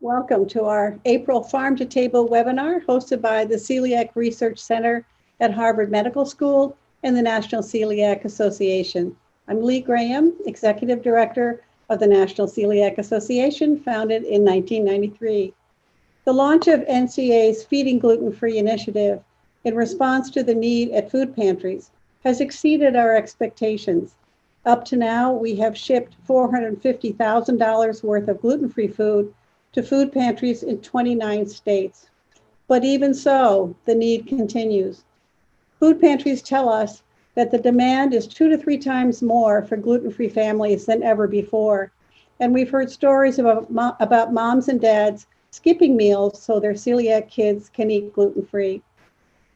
Welcome to our April Farm to Table webinar hosted by the Celiac Research Center at Harvard Medical School and the National Celiac Association. I'm Lee Graham, Executive Director of the National Celiac Association, founded in 1993. The launch of NCA's Feeding Gluten-Free initiative in response to the need at food pantries has exceeded our expectations. Up to now, we have shipped $450,000 worth of gluten-free food to food pantries in 29 states. But even so, the need continues. Food pantries tell us that the demand is 2 to 3 times more for gluten-free families than ever before. And we've heard stories about moms and dads skipping meals so their celiac kids can eat gluten-free.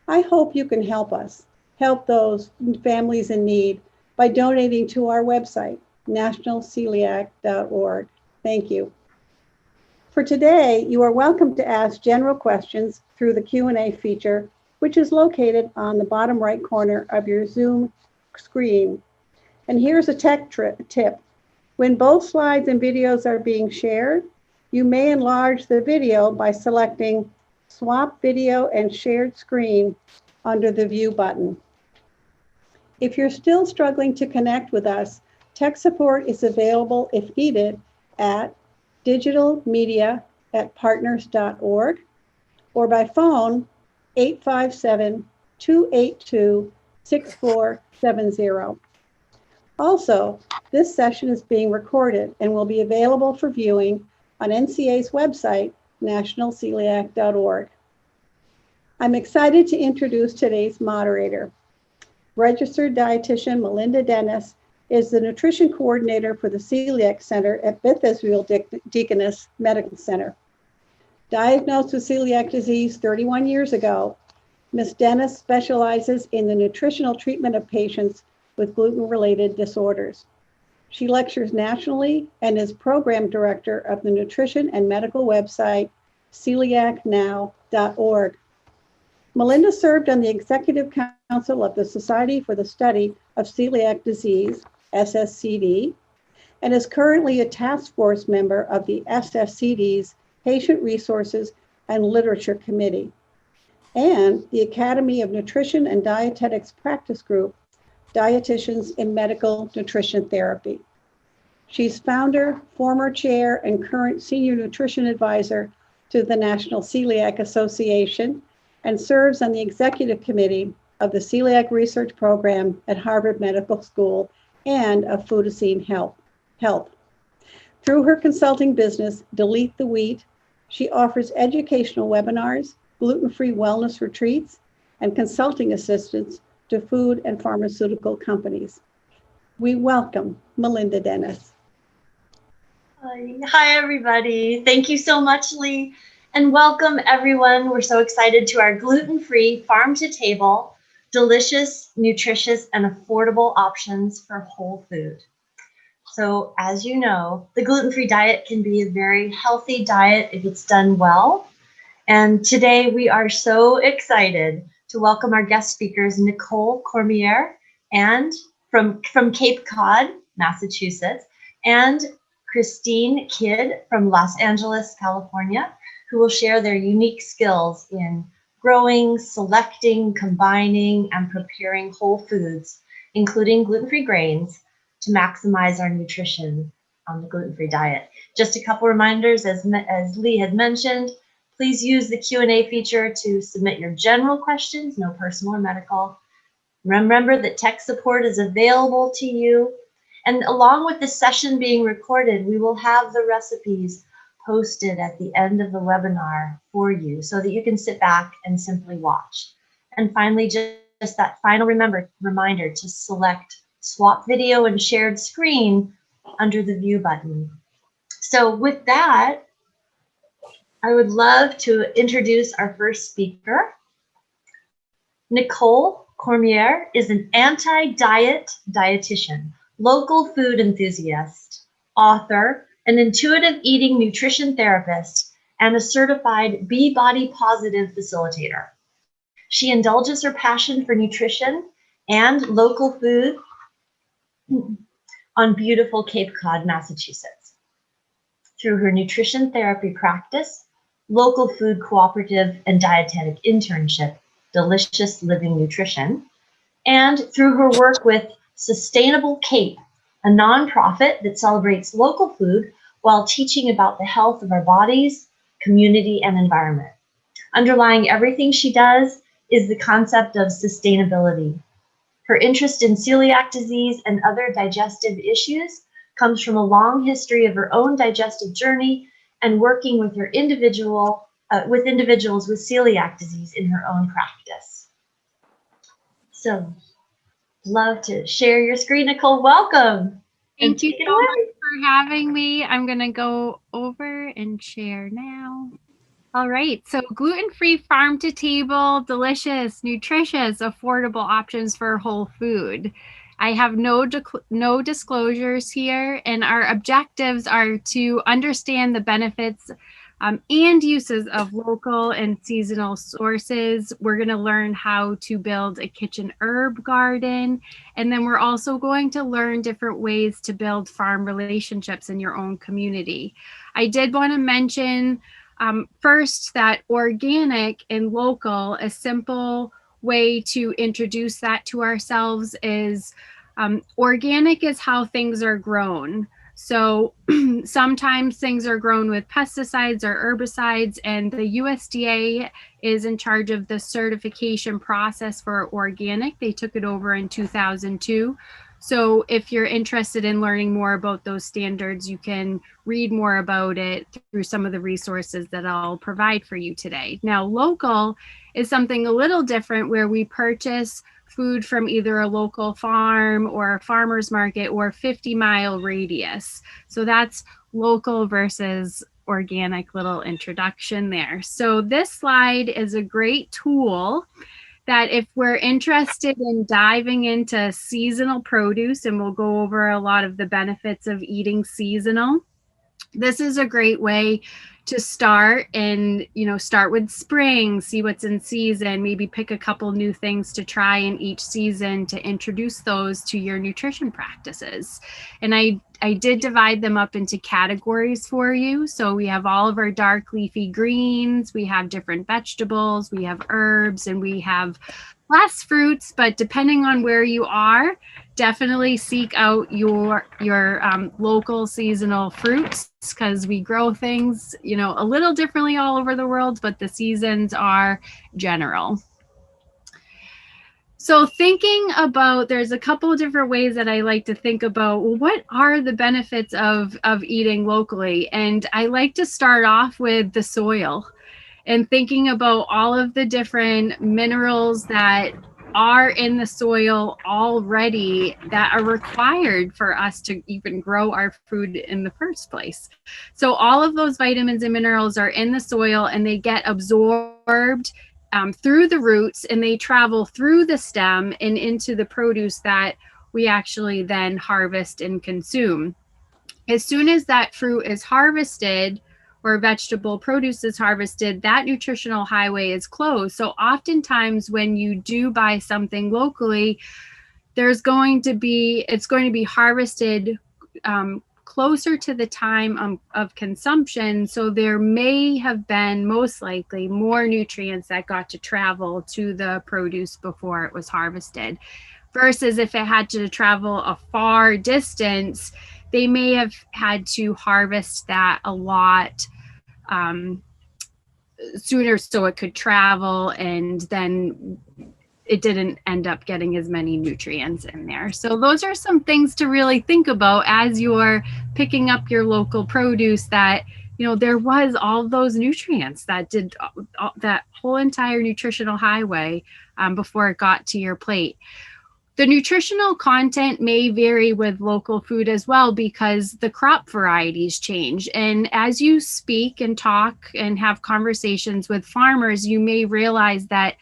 I hope you can help us, help those families in need by donating to our website, nationalceliac.org. Thank you. For today, you are welcome to ask general questions through the Q&A feature, which is located on the bottom right corner of your Zoom screen. And here's a tech tip. When both slides and videos are being shared, you may enlarge the video by selecting Swap Video and Shared Screen under the View button. If you're still struggling to connect with us, tech support is available if needed at digitalmedia@partners.org or by phone 857-282-6470. Also, this session is being recorded and will be available for viewing on NCA's website, nationalceliac.org. I'm excited to introduce today's moderator. Registered dietitian Melinda Dennis is the nutrition coordinator for the Celiac Center at Beth Israel Deaconess Medical Center. Diagnosed with celiac disease 31 years ago, Ms. Dennis specializes in the nutritional treatment of patients with gluten-related disorders. She lectures nationally and is program director of the nutrition and medical website, celiacnow.org. Melinda served on the Executive Council of the Society for the Study of Celiac Disease, SSCD, and is currently a task force member of the SSCD's Patient Resources and Literature Committee and the Academy of Nutrition and Dietetics Practice Group, Dietitians in Medical Nutrition Therapy. She's founder, former chair, and current senior nutrition advisor to the National Celiac Association and serves on the executive committee of the Celiac Research Program at Harvard Medical School and of Foodocene Health. Through her consulting business, Delete the Wheat, she offers educational webinars, gluten-free wellness retreats, and consulting assistance to food and pharmaceutical companies. We welcome Melinda Dennis. Hi, everybody. Thank you so much, Lee. And welcome, everyone. We're so excited to our gluten-free, farm-to-table, delicious, nutritious, and affordable options for whole food. So as you know, the gluten-free diet can be a very healthy diet if it's done well. And today we are so excited to welcome our guest speakers, Nicole Cormier and from Cape Cod, Massachusetts, and Kristine Kidd from Los Angeles, California, who will share their unique skills in growing, selecting, combining, and preparing whole foods, including gluten-free grains, to maximize our nutrition on the gluten-free diet. Just a couple reminders, as Lee had mentioned, please use the Q&A feature to submit your general questions, no personal or medical. Remember that tech support is available to you. And along with this session being recorded, we will have the recipes posted at the end of the webinar for you so that you can sit back and simply watch. And finally, just that final reminder to select Swap Video and Shared Screen under the View button. So with that, I would love to introduce our first speaker. Nicole Cormier is an anti-diet dietitian, local food enthusiast, author, an intuitive eating nutrition therapist, and a certified Body Positive facilitator. She indulges her passion for nutrition and local food on beautiful Cape Cod, Massachusetts. through her nutrition therapy practice, local food cooperative and dietetic internship, Delicious Living Nutrition, and through her work with Sustainable Cape, a nonprofit that celebrates local food while teaching about the health of our bodies, community, and environment. Underlying everything she does is the concept of sustainability. Her interest in celiac disease and other digestive issues comes from a long history of her own digestive journey and working with individuals with celiac disease in her own practice. So, love to share your screen, Nicole. Welcome. Thank you so much for having me. I'm going to go over and share now. All right, so gluten-free, farm-to-table, delicious, nutritious, affordable options for whole food. I have no disclosures here, and our objectives are to understand the benefits and uses of local and seasonal sources. We're going to learn how to build a kitchen herb garden, and then we're also going to learn different ways to build farm relationships in your own community. I did want to mention first that organic and local, a simple way to introduce that to ourselves is organic is how things are grown. So sometimes things are grown with pesticides or herbicides, and the USDA is in charge of the certification process for organic. They took it over in 2002. So if you're interested in learning more about those standards, you can read more about it through some of the resources that I'll provide for you today. Now, local is something a little different, where we purchase food from either a local farm or a farmer's market or 50-mile radius. So that's local versus organic, little introduction there. So this slide is a great tool that if we're interested in diving into seasonal produce, and we'll go over a lot of the benefits of eating seasonal, this is a great way to start, and start with spring, see what's in season, maybe pick a couple new things to try in each season to introduce those to your nutrition practices. And I did divide them up into categories for you. So we have all of our dark leafy greens, we have different vegetables, we have herbs, and we have less fruits, but depending on where you are, definitely seek out your local seasonal fruits, because we grow things, a little differently all over the world, but the seasons are general. So thinking about, there's a couple of different ways that I like to think about, well, what are the benefits of eating locally? And I like to start off with the soil and thinking about all of the different minerals that are in the soil already that are required for us to even grow our food in the first place. So all of those vitamins and minerals are in the soil, and they get absorbed through the roots, and they travel through the stem and into the produce that we actually then harvest and consume. As soon as that fruit is harvested, or vegetable produce is harvested, that nutritional highway is closed. So oftentimes when you do buy something locally, it's going to be harvested closer to the time of consumption. So there may have been, most likely, more nutrients that got to travel to the produce before it was harvested. Versus if it had to travel a far distance, they may have had to harvest that a lot sooner so it could travel, and then it didn't end up getting as many nutrients in there. So those are some things to really think about as you're picking up your local produce, that there was all those nutrients that did that whole entire nutritional highway before it got to your plate. The nutritional content may vary with local food as well, because the crop varieties change. And as you speak and talk and have conversations with farmers, you may realize that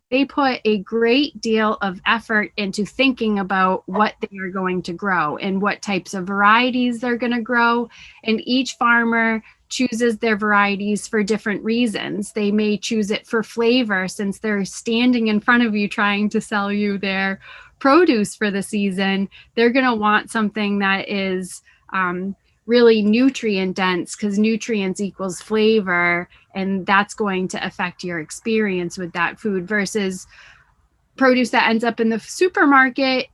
they put a great deal of effort into thinking about what they are going to grow and what types of varieties they're going to grow. And each farmer chooses their varieties for different reasons. They may choose it for flavor, since they're standing in front of you trying to sell you their produce for the season. They're going to want something that is really nutrient dense, because nutrients equals flavor, and that's going to affect your experience with that food, versus produce that ends up in the supermarket.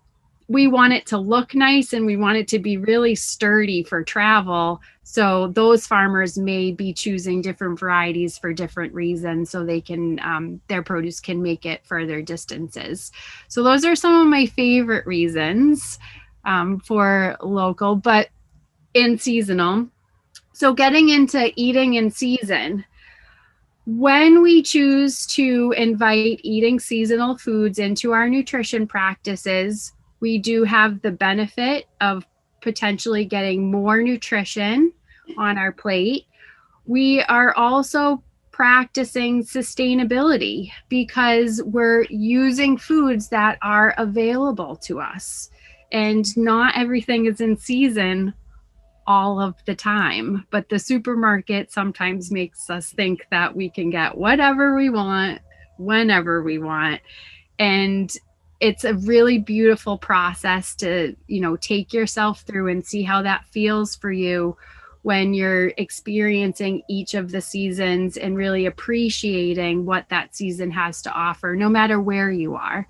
We want it to look nice and we want it to be really sturdy for travel. So those farmers may be choosing different varieties for different reasons, so they can, their produce can make it further distances. So those are some of my favorite reasons for local, but in seasonal. So getting into eating in season. When we choose to invite eating seasonal foods into our nutrition practices, we do have the benefit of potentially getting more nutrition on our plate. We are also practicing sustainability because we're using foods that are available to us, and not everything is in season all of the time, but the supermarket sometimes makes us think that we can get whatever we want whenever we want. And it's a really beautiful process to, you know, take yourself through and see how that feels for you when you're experiencing each of the seasons and really appreciating what that season has to offer, no matter where you are.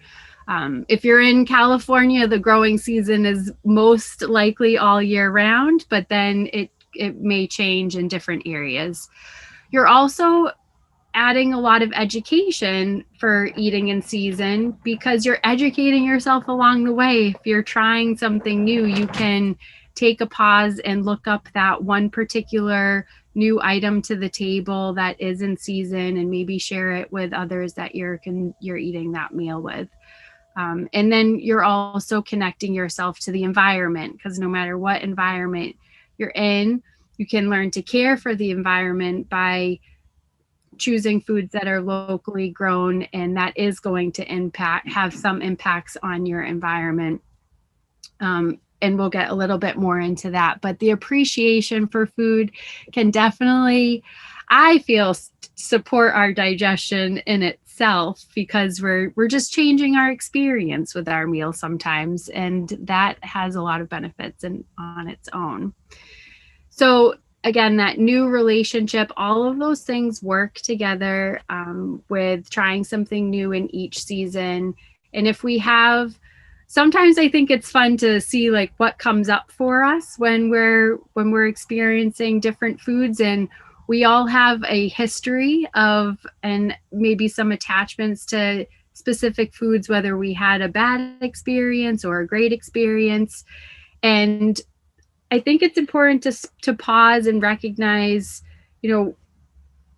If you're in California, the growing season is most likely all year round, but then it may change in different areas. You're also adding a lot of education for eating in season because you're educating yourself along the way. If you're trying something new, you can take a pause and look up that one particular new item to the table that is in season, and maybe share it with others that you're eating that meal with. And then you're also connecting yourself to the environment, because no matter what environment you're in, you can learn to care for the environment by choosing foods that are locally grown, and that is going to have some impacts on your environment. And we'll get a little bit more into that. But the appreciation for food can definitely, I feel, support our digestion in itself, because we're just changing our experience with our meal sometimes, and that has a lot of benefits on its own. So again, that new relationship, all of those things work together with trying something new in each season. And if we have, sometimes I think it's fun to see like what comes up for us when we're experiencing different foods, and we all have a history of, and maybe some attachments to specific foods, whether we had a bad experience or a great experience. And I think it's important to pause and recognize, you know,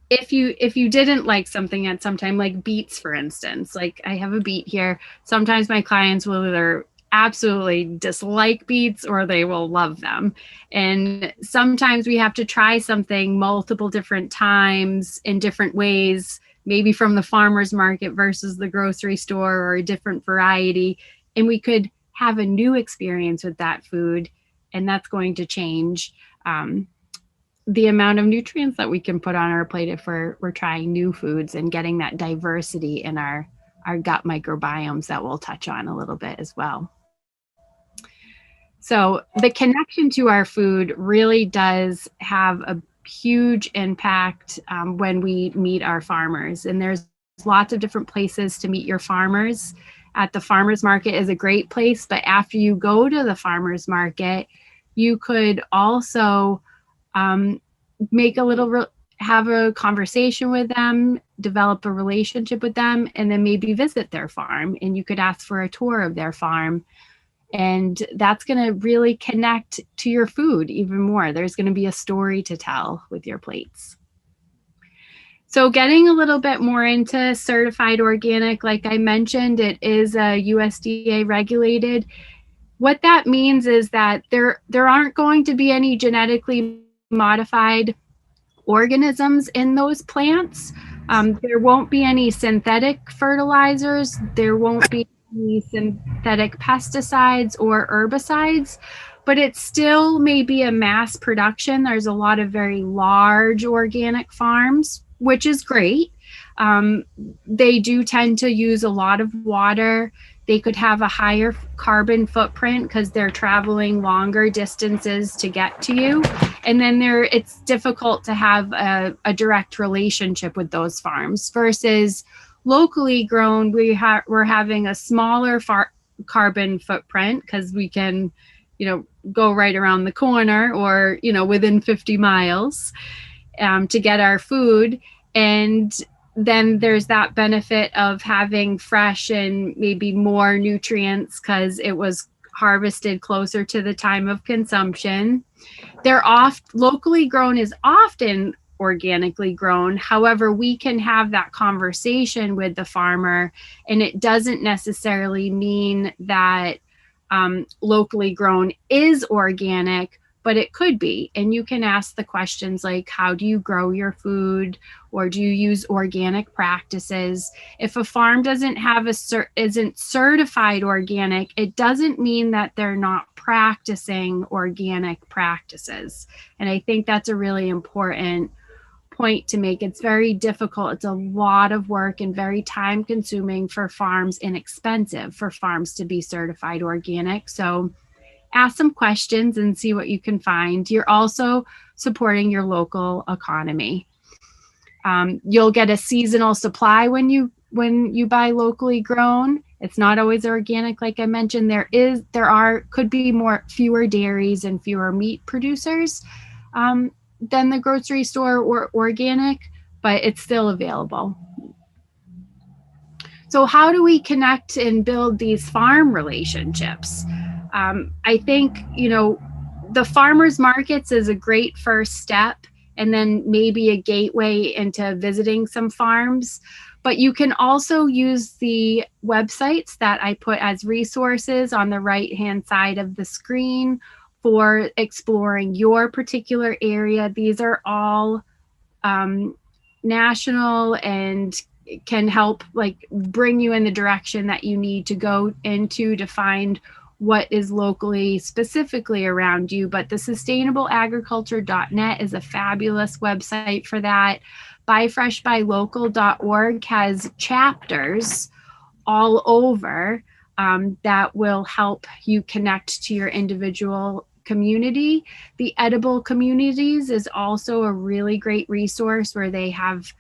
if you didn't like something at some time, like beets, for instance. Like I have a beet here. Sometimes my clients will either absolutely dislike beets or they will love them. And sometimes we have to try something multiple different times in different ways, maybe from the farmer's market versus the grocery store, or a different variety. And we could have a new experience with that food, and that's going to change the amount of nutrients that we can put on our plate if we're trying new foods and getting that diversity in our gut microbiomes that we'll touch on a little bit as well. So the connection to our food really does have a huge impact when we meet our farmers. And there's lots of different places to meet your farmers. At the farmer's market is a great place, but after you go to the farmer's market, you could also have a conversation with them, develop a relationship with them, and then maybe visit their farm, and you could ask for a tour of their farm. And that's going to really connect to your food even more. There's going to be a story to tell with your plates. So getting a little bit more into certified organic, like I mentioned, it is a USDA regulated. What that means is that there aren't going to be any genetically modified organisms in those plants. There won't be any synthetic fertilizers. There won't be any synthetic pesticides or herbicides, but it still may be a mass production. There's a lot of very large organic farms, which is great. They do tend to use a lot of water. they could have a higher carbon footprint because they're traveling longer distances to get to you. And then it's difficult to have a direct relationship with those farms versus locally grown. We're having a smaller carbon footprint because we can, go right around the corner or, within 50 miles to get our food. And then there's that benefit of having fresh and maybe more nutrients because it was harvested closer to the time of consumption. Locally grown is often organically grown. However, we can have that conversation with the farmer, and it doesn't necessarily mean that locally grown is organic, but it could be. And you can ask the questions like, how do you grow your food? Or do you use organic practices? If a farm doesn't have isn't certified organic, it doesn't mean that they're not practicing organic practices. And I think that's a really important point to make. It's very difficult. It's a lot of work and very time consuming for farms and expensive for farms to be certified organic. So ask some questions and see what you can find. You're also supporting your local economy. You'll get a seasonal supply when you buy locally grown. It's not always organic, like I mentioned. Could be fewer dairies and fewer meat producers than the grocery store or organic, but it's still available. So how do we connect and build these farm relationships? I think, the farmers markets is a great first step, and then maybe a gateway into visiting some farms. But you can also use the websites that I put as resources on the right-hand side of the screen for exploring your particular area. These are all national and can help bring you in the direction that you need to go into to find what is locally specifically around you. But the sustainableagriculture.net is a fabulous website for that. Buyfreshbuylocal.org has chapters all over that will help you connect to your individual community. The Edible Communities is also a really great resource where they have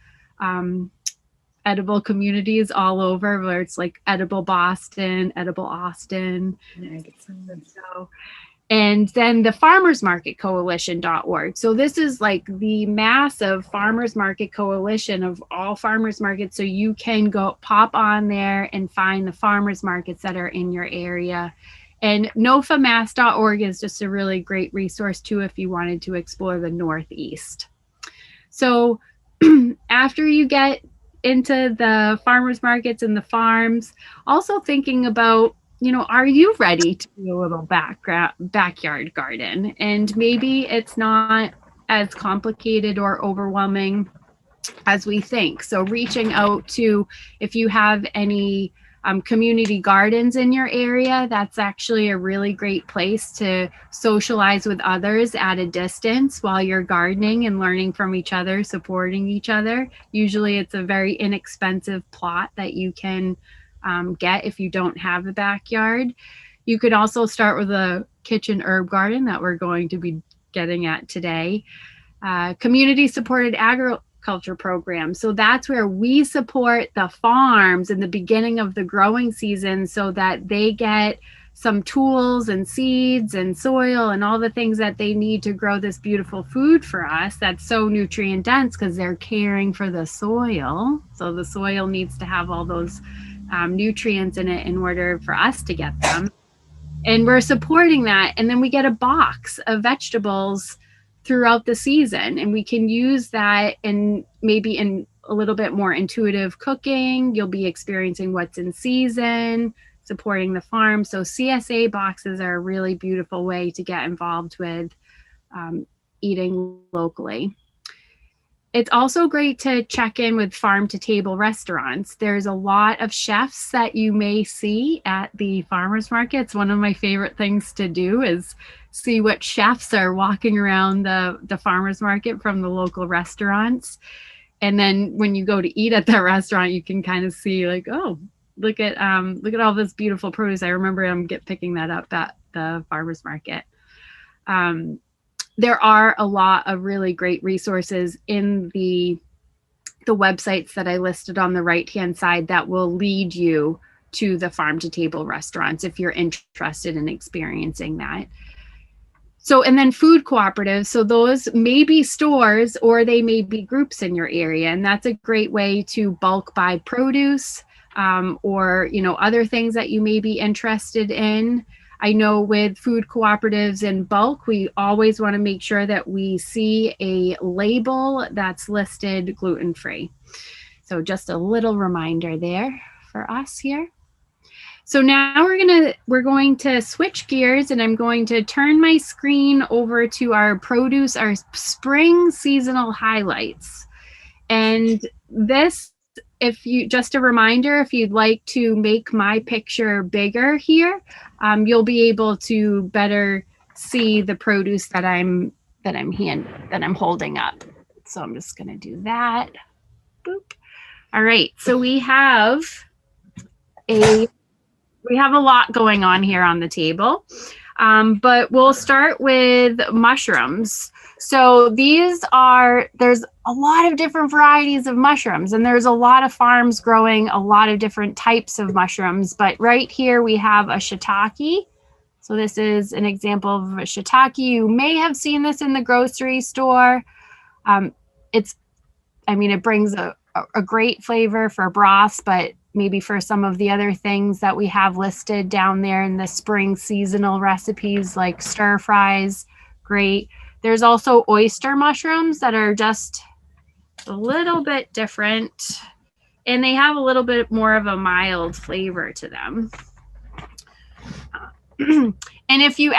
edible communities all over, where it's like Edible Boston, Edible Austin. And then the Farmers Market Coalition.org. So this is like the massive farmers market coalition of all farmers markets. So you can go pop on there and find the farmers markets that are in your area. And nofamass.org is just a really great resource too if you wanted to explore the Northeast. So after you get into the farmers markets and the farms, also thinking about, are you ready to do a little backyard garden? And maybe it's not as complicated or overwhelming as we think. So reaching out to, if you have any community gardens in your area, that's actually a really great place to socialize with others at a distance while you're gardening and learning from each other, supporting each other. Usually it's a very inexpensive plot that you can get if you don't have a backyard. You could also start with a kitchen herb garden that we're going to be getting at today. Community supported agriculture program. So that's where we support the farms in the beginning of the growing season so that they get some tools and seeds and soil and all the things that they need to grow this beautiful food for us that's so nutrient dense because they're caring for the soil. So the soil needs to have all those nutrients in it in order for us to get them. And we're supporting that. And then we get a box of vegetables throughout the season, and we can use that and maybe in a little bit more intuitive cooking. You'll be experiencing what's in season, supporting the farm. So CSA boxes are a really beautiful way to get involved with eating locally. It's also great to check in with farm to table restaurants. There's a lot of chefs that you may see at the farmers markets. One of my favorite things to do is see what chefs are walking around the farmers market from the local restaurants. And then when you go to eat at that restaurant, you can kind of see like, oh, look at all this beautiful produce. I remember picking that up at the farmer's market. There are a lot of really great resources in the websites that I listed on the right-hand side that will lead you to the farm-to-table restaurants if you're interested in experiencing that. So, and then food cooperatives. So those may be stores or they may be groups in your area. And that's a great way to bulk buy produce or, other things that you may be interested in. I know with food cooperatives in bulk, we always want to make sure that we see a label that's listed gluten-free. So just a little reminder there for us here. So now we're going to switch gears, and I'm going to turn my screen over to our produce, our spring seasonal highlights. And this, just a reminder, if you'd like to make my picture bigger here, you'll be able to better see the produce that I'm holding up. So I'm just going to do that. Boop. All right. So we have a lot going on here on the table, but we'll start with mushrooms. So there's a lot of different varieties of mushrooms, and there's a lot of farms growing a lot of different types of mushrooms. But right here we have a shiitake. So this is an example of a shiitake. You may have seen this in the grocery store. It brings a great flavor for broths, but maybe for some of the other things that we have listed down there in the spring seasonal recipes like stir fries, great. There's also oyster mushrooms that are just a little bit different, and they have a little bit more of a mild flavor to them. And if you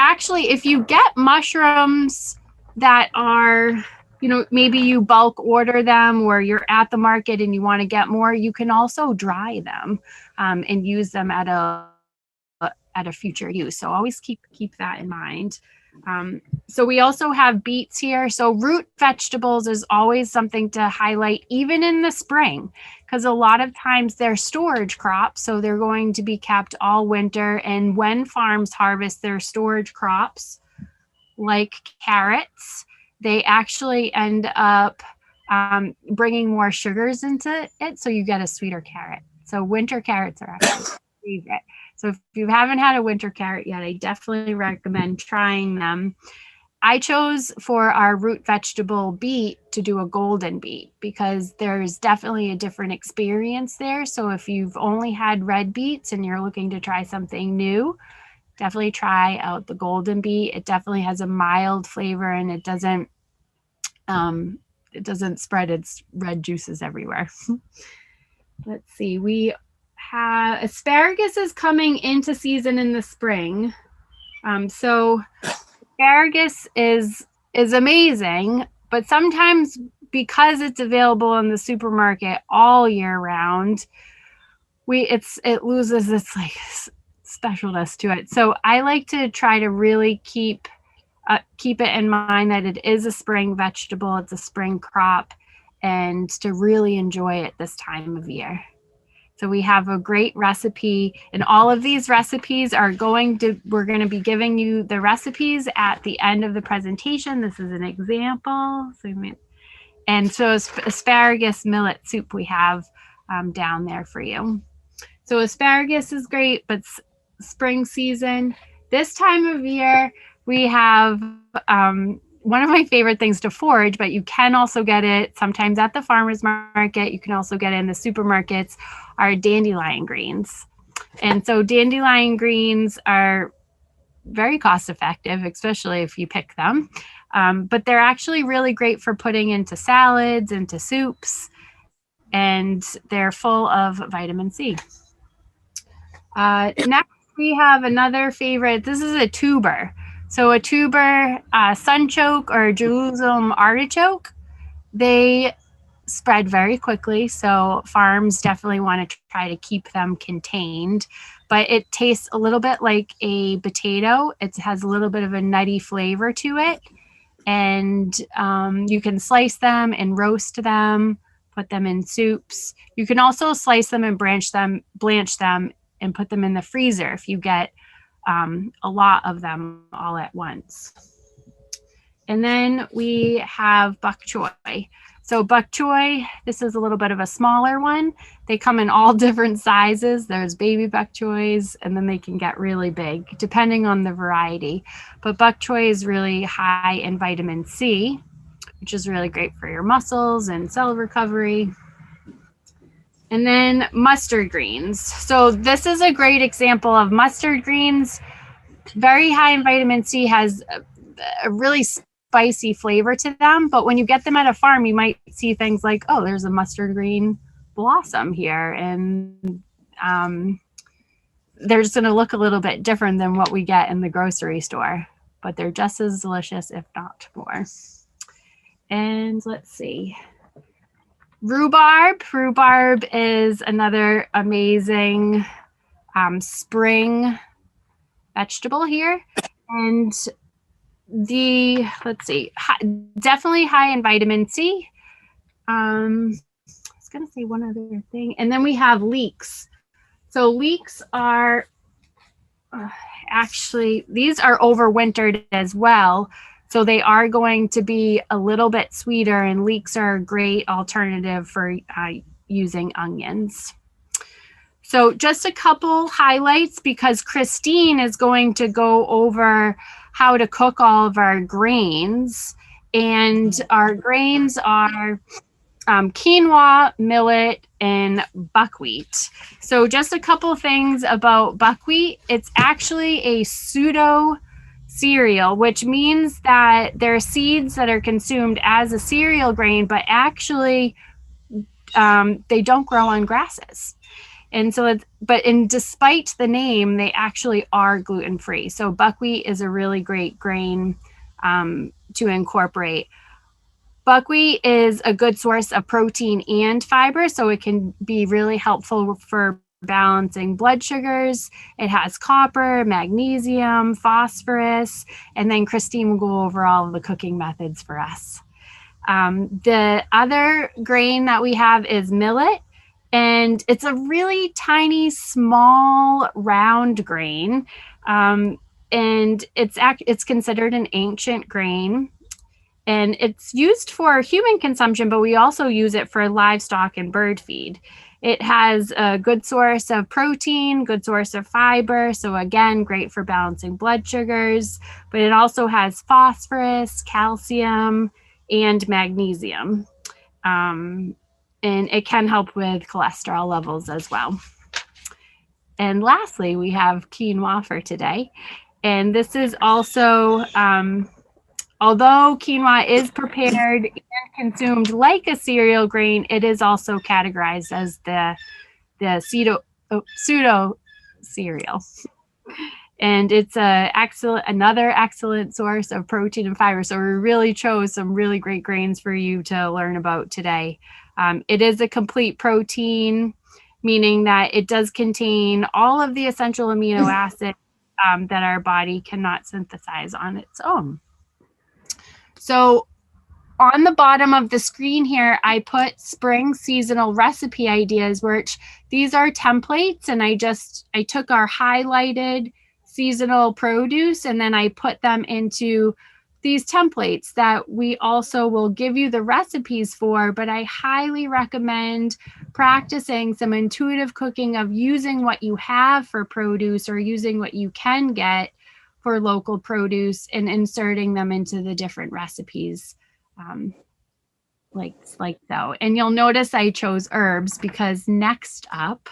get mushrooms that are, maybe you bulk order them or you're at the market and you want to get more, you can also dry them and use them at a future use. So always keep that in mind. So we also have beets here. So root vegetables is always something to highlight, even in the spring, because a lot of times they're storage crops. So they're going to be kept all winter. And when farms harvest their storage crops, like carrots, they actually end up bringing more sugars into it. So you get a sweeter carrot. So winter carrots are actually my favorite. So if you haven't had a winter carrot yet, I definitely recommend trying them. I chose for our root vegetable beet to do a golden beet because there's definitely a different experience there. So if you've only had red beets and you're looking to try something new, definitely try out the golden beet. It definitely has a mild flavor and it doesn't spread its red juices everywhere. Let's see. We have asparagus is coming into season in the spring. So asparagus is amazing, but sometimes because it's available in the supermarket all year round, it loses its like specialness to it. So I like to try to really keep it in mind that it is a spring vegetable, it's a spring crop, and to really enjoy it this time of year. So we have a great recipe, and all of these recipes we're going to be giving you the recipes at the end of the presentation. This is an example. And so asparagus millet soup we have down there for you. So asparagus is great, but spring season, this time of year, we have one of my favorite things to forage, but you can also get it sometimes at the farmer's market. You can also get it in the supermarkets, are dandelion greens. And so dandelion greens are very cost effective, especially if you pick them. But they're actually really great for putting into salads, into soups, and they're full of vitamin C. Next, we have another favorite. This is a tuber. So a tuber, sunchoke or Jerusalem artichoke, they spread very quickly. So farms definitely want to try to keep them contained, but it tastes a little bit like a potato. It has a little bit of a nutty flavor to it. And you can slice them and roast them put them in soups. You can also slice them and blanch them, and put them in the freezer if you get a lot of them all at once. And then we have Bok Choy. So Bok Choy, this is a little bit of a smaller one. They come in all different sizes. There's baby Bok Choys, and then they can get really big depending on the variety. But Bok Choy is really high in vitamin C, which is really great for your muscles and cell recovery. And then mustard greens. So this is a great example of mustard greens. Very high in vitamin C, has a really spicy flavor to them. But when you get them at a farm, you might see things like, oh, there's a mustard green blossom here. And they're just going to look a little bit different than what we get in the grocery store. But they're just as delicious, if not more. And let's see. Rhubarb. Rhubarb is another amazing spring vegetable here. And let's see, definitely high in vitamin C. I was going to say one other thing. And then we have leeks. So leeks are actually, these are overwintered as well. So they are going to be a little bit sweeter, and leeks are a great alternative for using onions. So just a couple highlights, because Kristine is going to go over how to cook all of our grains. And our grains are quinoa, millet, and buckwheat. So just a couple things about buckwheat. It's actually a pseudo cereal, which means that there are seeds that are consumed as a cereal grain, but actually they don't grow on grasses. And so, despite the name, they actually are gluten-free. So buckwheat is a really great grain to incorporate. Buckwheat is a good source of protein and fiber, so it can be really helpful for balancing blood sugars. It has copper, magnesium, phosphorus, and then Kristine will go over all of the cooking methods for us. The other grain that we have is millet, and it's a really tiny, small, round grain, and it's considered an ancient grain. And it's used for human consumption, but we also use it for livestock and bird feed. It has a good source of protein, good source of fiber. So again, great for balancing blood sugars, but it also has phosphorus, calcium, and magnesium. And it can help with cholesterol levels as well. And lastly, we have quinoa for today. And this is also, although quinoa is prepared and consumed like a cereal grain, it is also categorized as the pseudo cereal. And it's another excellent source of protein and fiber. So we really chose some really great grains for you to learn about today. It is a complete protein, meaning that it does contain all of the essential amino acids that our body cannot synthesize on its own. So on the bottom of the screen here, I put spring seasonal recipe ideas, which these are templates, and I took our highlighted seasonal produce and then I put them into these templates that we also will give you the recipes for, but I highly recommend practicing some intuitive cooking of using what you have for produce or using what you can get for local produce and inserting them into the different recipes like so. And you'll notice I chose herbs because next up,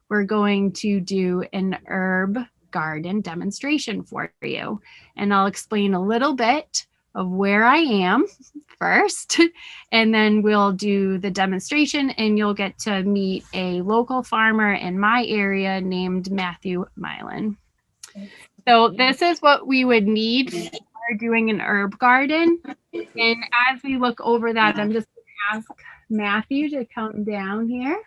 we're going to do an herb garden demonstration for you. And I'll explain a little bit of where I am first, and then we'll do the demonstration and you'll get to meet a local farmer in my area named Matthew Milan. So this is what we would need for doing an herb garden. And as we look over that, I'm just going to ask Matthew to come down here.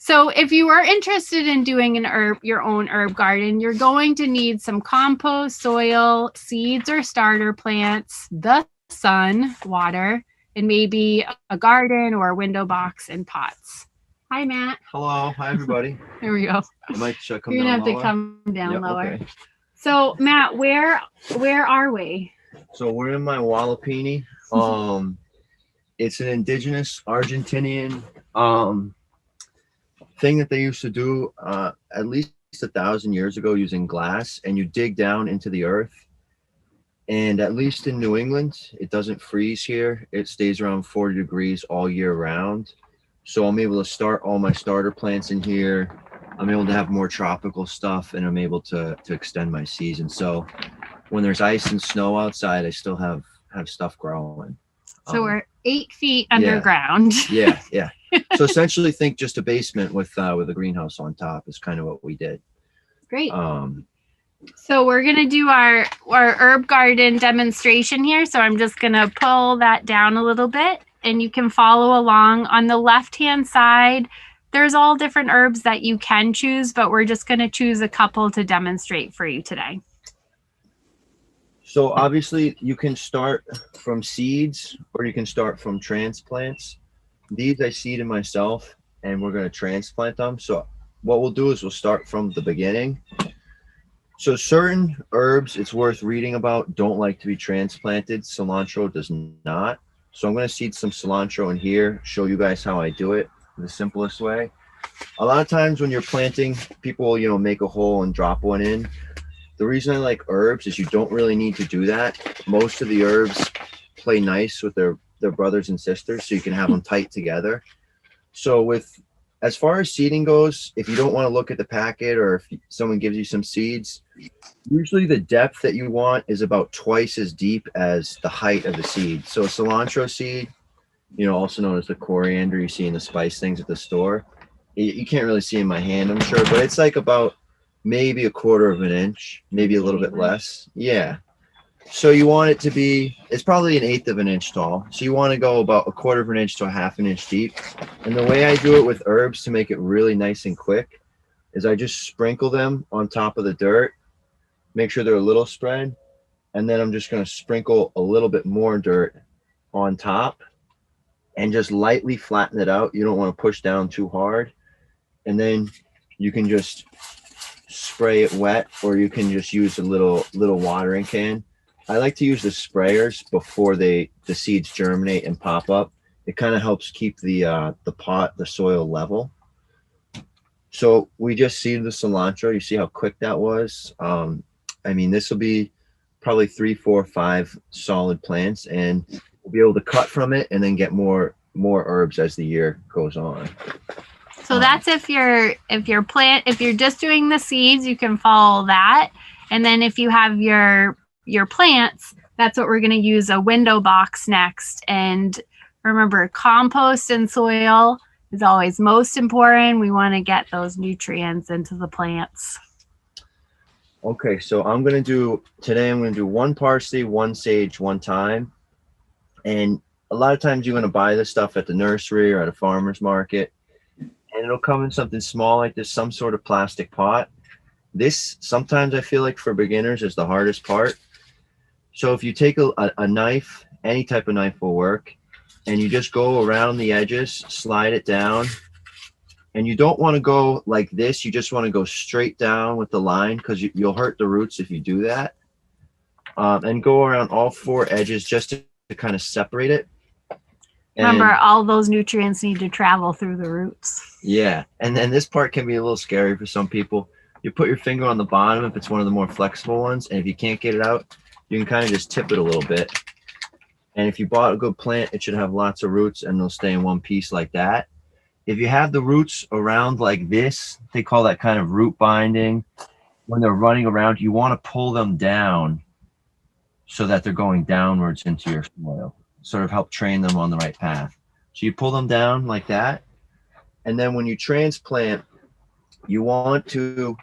So if you are interested in doing your own herb garden, you're going to need some compost, soil, seeds or starter plants, the sun, water, in maybe a garden or a window box and pots. Hi, Matt. Hello. Hi, everybody. There we go. I might come You're down gonna have lower. to come down Yep, lower. okay. So, Matt, where are we? So we're in my Walapini. It's an indigenous Argentinian thing that they used to do at least 1,000 years ago using glass, and you dig down into the earth. And at least in New England, it doesn't freeze here. It stays around 40 degrees all year round. So I'm able to start all my starter plants in here. I'm able to have more tropical stuff, and I'm able to extend my season. So when there's ice and snow outside, I still have stuff growing. So we're 8 feet underground. Yeah. So essentially think just a basement with a greenhouse on top is kind of what we did. Great. So we're going to do our herb garden demonstration here. So I'm just going to pull that down a little bit, and you can follow along. On the left-hand side, there's all different herbs that you can choose, but we're just going to choose a couple to demonstrate for you today. So obviously you can start from seeds or you can start from transplants. These I seeded myself, and we're going to transplant them. So what we'll do is we'll start from the beginning. So certain herbs it's worth reading about don't like to be transplanted. Cilantro does not. So I'm going to seed some cilantro in here, show you guys how I do it the simplest way. A lot of times when you're planting, people, make a hole and drop one in. The reason I like herbs is you don't really need to do that. Most of the herbs play nice with their brothers and sisters, so you can have them tight together. So as far as seeding goes, if you don't want to look at the packet, or if someone gives you some seeds, usually the depth that you want is about twice as deep as the height of the seed. So a cilantro seed, also known as the coriander you see in the spice things at the store, you can't really see in my hand, I'm sure, but it's like about maybe 1/4 of an inch, maybe a little bit less. Yeah. So you want it to be, it's probably 1/8 of an inch tall. So you want to go about 1/4 of an inch to 1/2 an inch deep. And the way I do it with herbs to make it really nice and quick is I just sprinkle them on top of the dirt, make sure they're a little spread. And then I'm just going to sprinkle a little bit more dirt on top and just lightly flatten it out. You don't want to push down too hard. And then you can just spray it wet, or you can just use a little watering can. I like to use the sprayers before the seeds germinate and pop up. It kind of helps keep the soil level. So we just seeded the cilantro. You see how quick that was? This will be probably 3, 4, 5 solid plants, and we'll be able to cut from it and then get more herbs as the year goes on. So that's if you're just doing the seeds, you can follow that. And then if you have your plants, that's what we're going to use a window box next. And remember, compost and soil is always most important. We want to get those nutrients into the plants. Okay, so today I'm going to do 1 parsley, 1 sage, 1 thyme. And a lot of times you're going to buy this stuff at the nursery or at a farmer's market. And it'll come in something small like this, some sort of plastic pot. This, sometimes I feel like for beginners, is the hardest part. So if you take a knife, any type of knife will work, and you just go around the edges, slide it down. And you don't want to go like this. You just want to go straight down with the line, because you'll hurt the roots if you do that. And go around all 4 edges just to kind of separate it. Remember, all those nutrients need to travel through the roots. Yeah. And then this part can be a little scary for some people. You put your finger on the bottom if it's one of the more flexible ones. And if you can't get it out, you can kind of just tip it a little bit. And if you bought a good plant, it should have lots of roots, and they'll stay in one piece like that. If you have the roots around like this, they call that kind of root binding. When they're running around, you want to pull them down so that they're going downwards into your soil. Sort of help train them on the right path. So you pull them down like that. And then when you transplant, you want the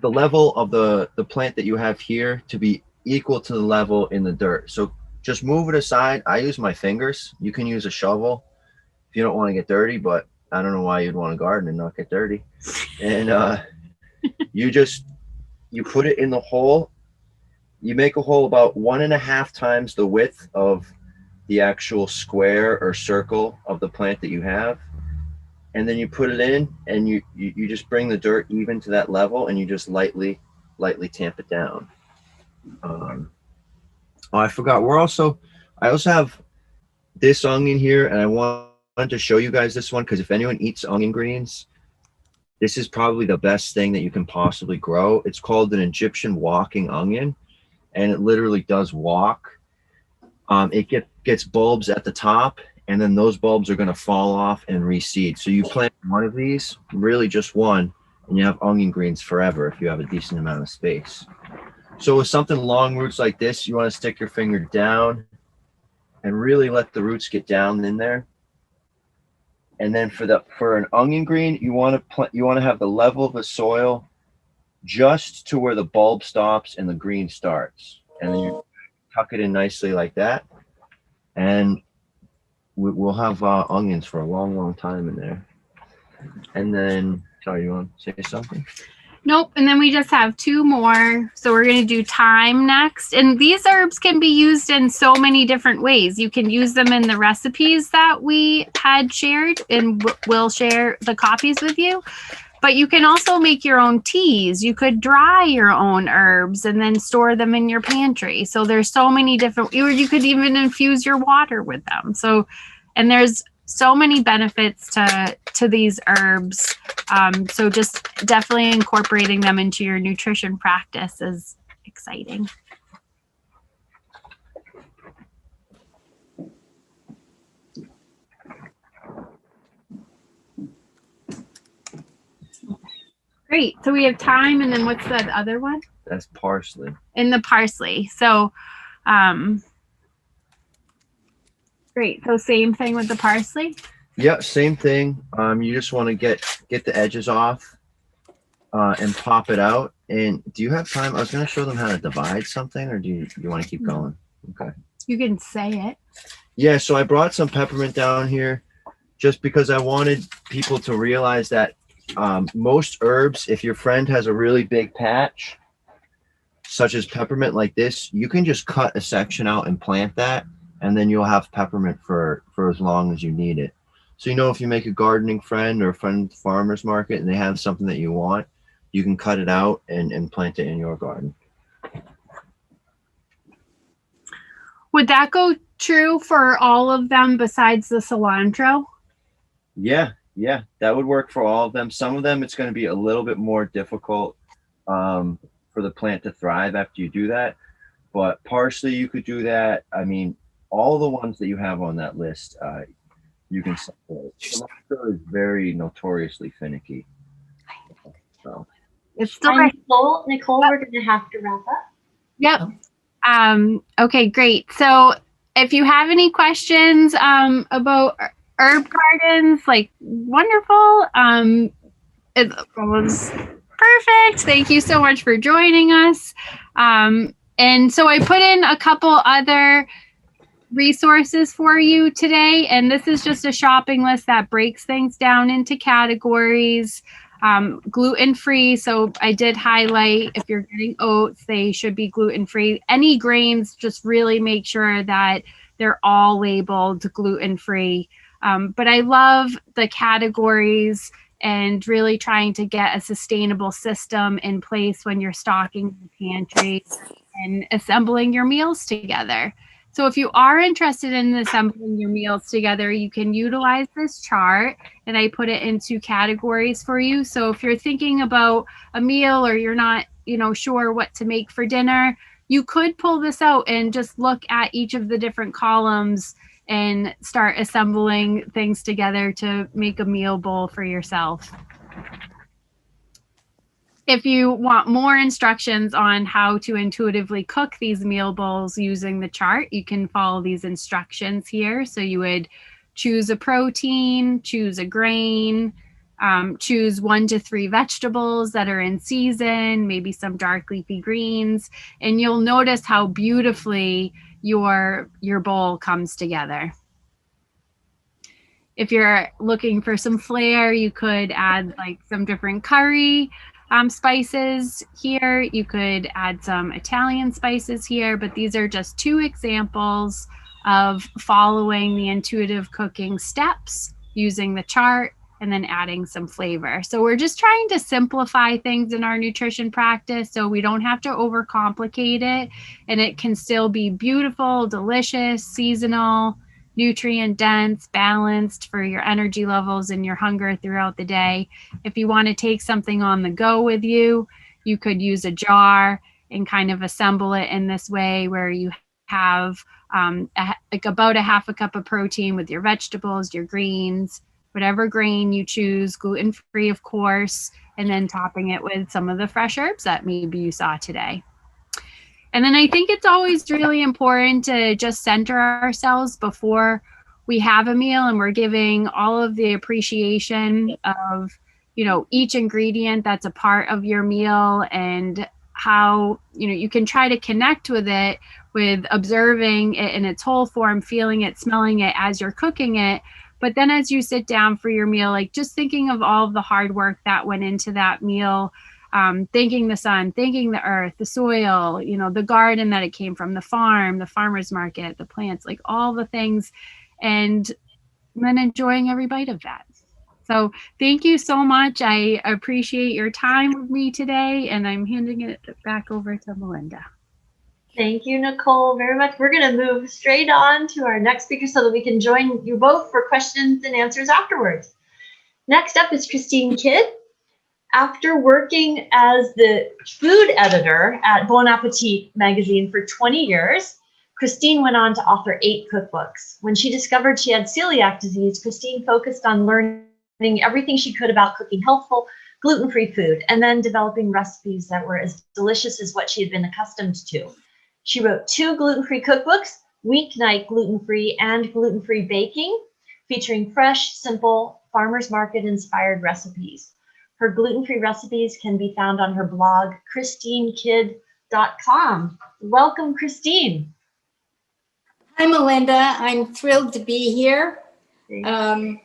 level of the plant that you have here to be equal to the level in the dirt. So just move it aside. I use my fingers. You can use a shovel if you don't want to get dirty, but I don't know why you'd want to garden and not get dirty. And you put it in the hole. You make a hole about 1.5 times the width of the actual square or circle of the plant that you have. And then you put it in, and you just bring the dirt even to that level, and you just lightly tamp it down. Oh, I forgot. I also have this onion here, and I wanted to show you guys this one because if anyone eats onion greens, this is probably the best thing that you can possibly grow. It's called an Egyptian walking onion, and it literally does walk. It gets bulbs at the top, and then those bulbs are going to fall off and reseed. So you plant one of these, really just one, and you have onion greens forever if you have a decent amount of space. So with something long roots like this, you want to stick your finger down and really let the roots get down in there. And then for an onion green, you want to have the level of the soil just to where the bulb stops and the green starts. And then you tuck it in nicely like that. And we'll have onions for a long time in there. And then, sorry, you want to say something? Nope. And then we just have two more. So we're going to do thyme next. And these herbs can be used in so many different ways. You can use them in the recipes that we had shared, and we'll share the copies with you. But you can also make your own teas. You could dry your own herbs and then store them in your pantry. So there's so many different, or you could even infuse your water with them. So, and there's so many benefits to these herbs. So just definitely incorporating them into your nutrition practice is exciting. Great. So we have thyme, and then what's the other one? That's parsley. And the parsley. So, great. So same thing with the parsley? Yeah, same thing. You just want to get the edges off and pop it out. And do you have time? I was going to show them how to divide something, or do you want to keep going? Okay. You can say it. Yeah, so I brought some peppermint down here just because I wanted people to realize that most herbs, if your friend has a really big patch, such as peppermint like this, you can just cut a section out and plant that, and then you'll have peppermint for as long as you need it. So, if you make a gardening friend or a friend at the farmer's market and they have something that you want, you can cut it out and plant it in your garden. Would that go true for all of them besides the cilantro? Yeah, that would work for all of them. Some of them, it's going to be a little bit more difficult for the plant to thrive after you do that. But parsley, you could do that. I mean, all the ones that you have on that list, you can separate. Cilantro is very notoriously finicky. So it's still Nicole, we're going to have to wrap up. Yep. Okay, great. So if you have any questions about herb gardens, like wonderful. It was perfect. Thank you so much for joining us. And so I put in a couple other resources for you today, and this is just a shopping list that breaks things down into categories. Gluten-free, so I did highlight if you're getting oats, they should be gluten-free. Any grains, just really make sure that they're all labeled gluten-free. But I love the categories and really trying to get a sustainable system in place when you're stocking the pantry and assembling your meals together. So if you are interested in assembling your meals together, you can utilize this chart, and I put it into categories for you. So if you're thinking about a meal or you're not, sure what to make for dinner, you could pull this out and just look at each of the different columns and start assembling things together to make a meal bowl for yourself. If you want more instructions on how to intuitively cook these meal bowls using the chart, you can follow these instructions here. So you would choose a protein, choose a grain, choose 1 to 3 vegetables that are in season, maybe some dark leafy greens, and you'll notice how beautifully your bowl comes together. If you're looking for some flair, you could add like some different curry spices here. You could add some Italian spices here, but these are just 2 examples of following the intuitive cooking steps, using the chart, and then adding some flavor. So we're just trying to simplify things in our nutrition practice so we don't have to overcomplicate it, and it can still be beautiful, delicious, seasonal, nutrient dense, balanced for your energy levels and your hunger throughout the day. If you want to take something on the go with you, you could use a jar and kind of assemble it in this way where you have like about a half a cup of protein with your vegetables, your greens, whatever grain you choose, gluten-free, of course, and then topping it with some of the fresh herbs that maybe you saw today. And then I think it's always really important to just center ourselves before we have a meal, and we're giving all of the appreciation of, you know, each ingredient that's a part of your meal, and how, you know, you can try to connect with it with observing it in its whole form, feeling it, smelling it as you're cooking it. But then as you sit down for your meal, like just thinking of all of the hard work that went into that meal, thanking the sun, thanking the earth, the soil, you know, the garden that it came from, the farm, the farmer's market, the plants, like all the things, and then enjoying every bite of that. So thank you so much. I appreciate your time with me today, and I'm handing it back over to Melinda. Thank you, Nicole, very much. We're going to move straight on to our next speaker so that we can join you both for questions and answers afterwards. Next up is Kristine Kidd. After working as the food editor at Bon Appétit magazine for 20 years, Kristine went on to author 8 cookbooks. When she discovered she had celiac disease, Kristine focused on learning everything she could about cooking healthful, gluten-free food, and then developing recipes that were as delicious as what she had been accustomed to. She wrote 2 gluten-free cookbooks, Weeknight Gluten-Free and Gluten-Free Baking, featuring fresh, simple, farmers market-inspired recipes. Her gluten-free recipes can be found on her blog, KristineKidd.com. Welcome, Kristine. Hi, Melinda. I'm thrilled to be here. And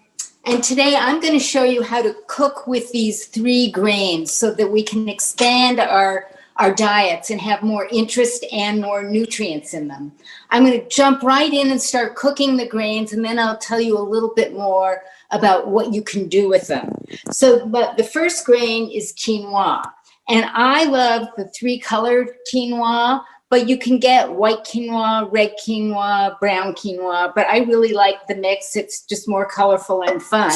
today I'm going to show you how to cook with these 3 grains so that we can expand our diets and have more interest and more nutrients in them. I'm going to jump right in and start cooking the grains, and then I'll tell you a little bit more about what you can do with them. So, but the first grain is quinoa. And I love the 3-colored quinoa, but you can get white quinoa, red quinoa, brown quinoa, but I really like the mix. It's just more colorful and fun.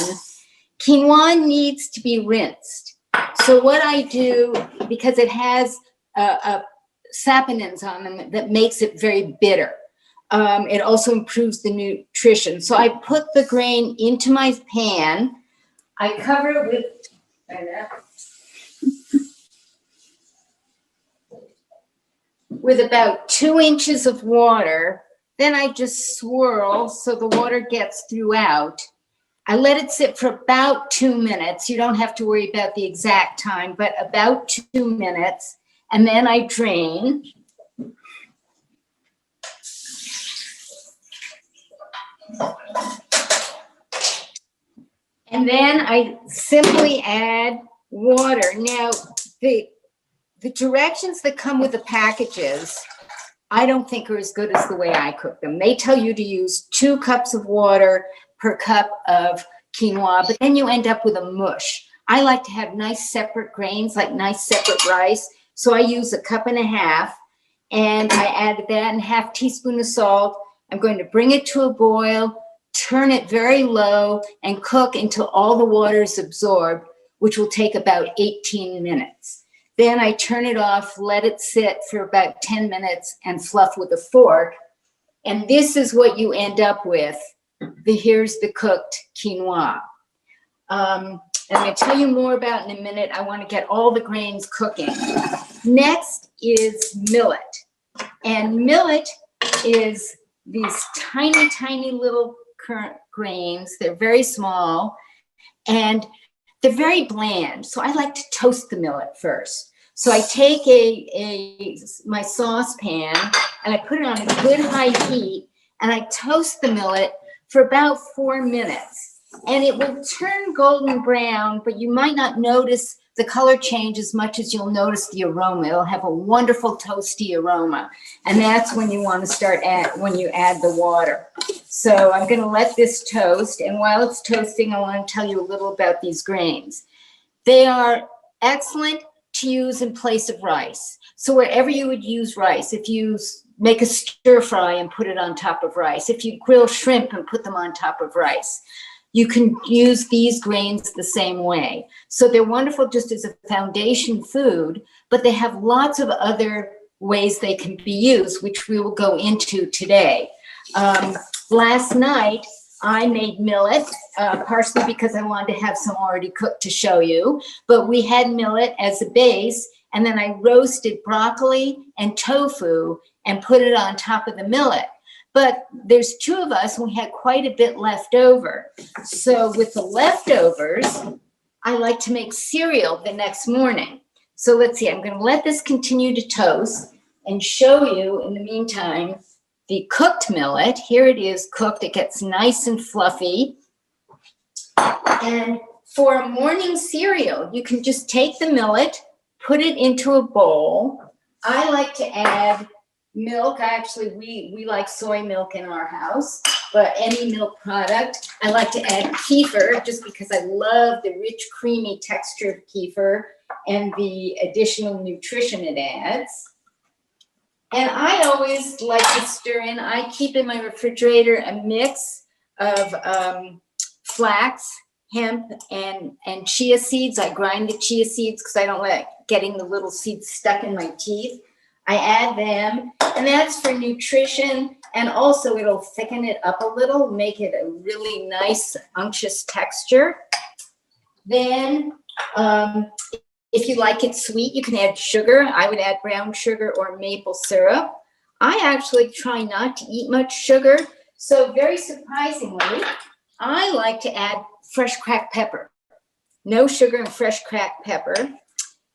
Quinoa needs to be rinsed. So what I do, because it has saponins on them that makes it very bitter. It also improves the nutrition. So I put the grain into my pan. I cover it with about 2 inches of water. Then I just swirl so the water gets throughout. I let it sit for about 2 minutes. You don't have to worry about the exact time, but about 2 minutes. And then I drain. And then I simply add water. Now, the directions that come with the packages, I don't think are as good as the way I cook them. They tell you to use 2 cups of water per cup of quinoa, but then you end up with a mush. I like to have nice separate grains, like nice separate rice. So I use 1.5 cups, and I add that and 1/2 teaspoon of salt. I'm going to bring it to a boil, turn it very low, and cook until all the water is absorbed, which will take about 18 minutes. Then I turn it off, let it sit for about 10 minutes, and fluff with a fork. And this is what you end up with. Here's the cooked quinoa. I'm going to tell you more about in a minute. I want to get all the grains cooking. Next is millet. And millet is these tiny, tiny little grains. They're very small, and they're very bland. So I like to toast the millet first. So I take my saucepan, and I put it on a good high heat, and I toast the millet for about 4 minutes. And it will turn golden brown, but you might not notice the color change as much as you'll notice the aroma. It'll have a wonderful toasty aroma. And that's when you want to start when you add the water. So I'm going to let this toast. And while it's toasting, I want to tell you a little about these grains. They are excellent to use in place of rice. So wherever you would use rice, if you make a stir fry and put it on top of rice, if you grill shrimp and put them on top of rice, you can use these grains the same way. So they're wonderful just as a foundation food, but they have lots of other ways they can be used, which we will go into today. Last night, I made millet, partially because I wanted to have some already cooked to show you, but we had millet as a base, and then I roasted broccoli and tofu and put it on top of the millet. But there's two of us, and we had quite a bit left over. So with the leftovers, I like to make cereal the next morning. So let's see, I'm going to let this continue to toast and show you, in the meantime, the cooked millet. Here it is cooked. It gets nice and fluffy. And for a morning cereal, you can just take the millet, put it into a bowl. I like to add milk. Actually, we like soy milk in our house, but any milk product. I like to add kefir just because I love the rich, creamy texture of kefir and the additional nutrition it adds. And I always like to stir in. I keep in my refrigerator a mix of flax, hemp, and chia seeds. I grind the chia seeds because I don't like getting the little seeds stuck in my teeth. I add them, and that's for nutrition, and also it'll thicken it up a little, make it a really nice, unctuous texture. Then, if you like it sweet, you can add sugar. I would add brown sugar or maple syrup. I actually try not to eat much sugar, so very surprisingly, I like to add fresh cracked pepper. No sugar and fresh cracked pepper.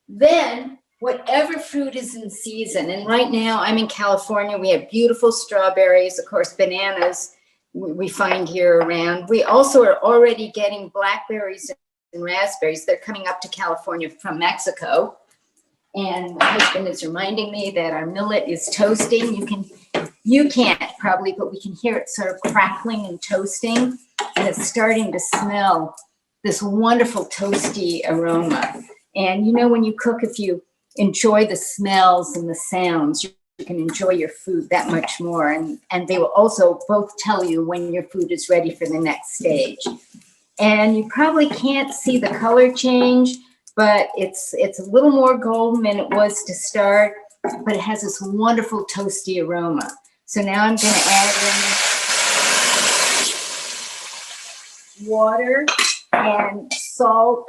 Then, whatever fruit is in season, and right now I'm in California, we have beautiful strawberries, of course, bananas we find year round. We also are already getting blackberries and raspberries. They're coming up to California from Mexico. And my husband is reminding me that our millet is toasting. You can't probably, but we can hear it sort of crackling and toasting. And it's starting to smell this wonderful toasty aroma. And you know, when you cook, if you enjoy the smells and the sounds, you can enjoy your food that much more. And they will also both tell you when your food is ready for the next stage. And you probably can't see the color change, but it's a little more golden than it was to start, but it has this wonderful toasty aroma. So now I'm going to add in water and salt,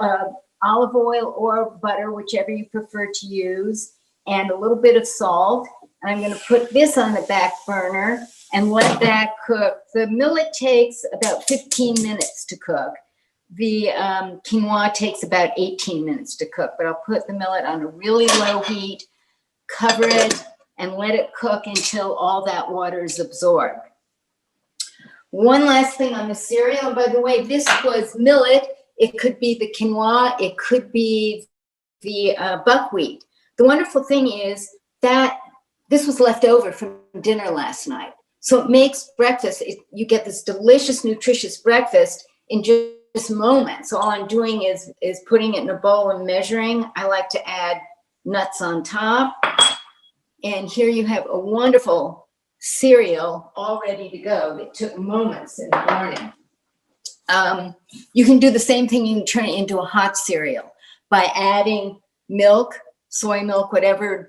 olive oil or butter, whichever you prefer to use, and a little bit of salt. And I'm going to put this on the back burner and let that cook. The millet takes about 15 minutes to cook. The quinoa takes about 18 minutes to cook, but I'll put the millet on a really low heat, cover it, and let it cook until all that water is absorbed. One last thing on the cereal, and by the way, this was millet. It could be the quinoa, it could be the buckwheat. The wonderful thing is that this was left over from dinner last night. So it makes breakfast, you get this delicious, nutritious breakfast in just moments. So all I'm doing is putting it in a bowl and measuring. I like to add nuts on top. And here you have a wonderful cereal all ready to go that took moments in the morning. You can do the same thing. You can turn it into a hot cereal by adding milk, soy milk, whatever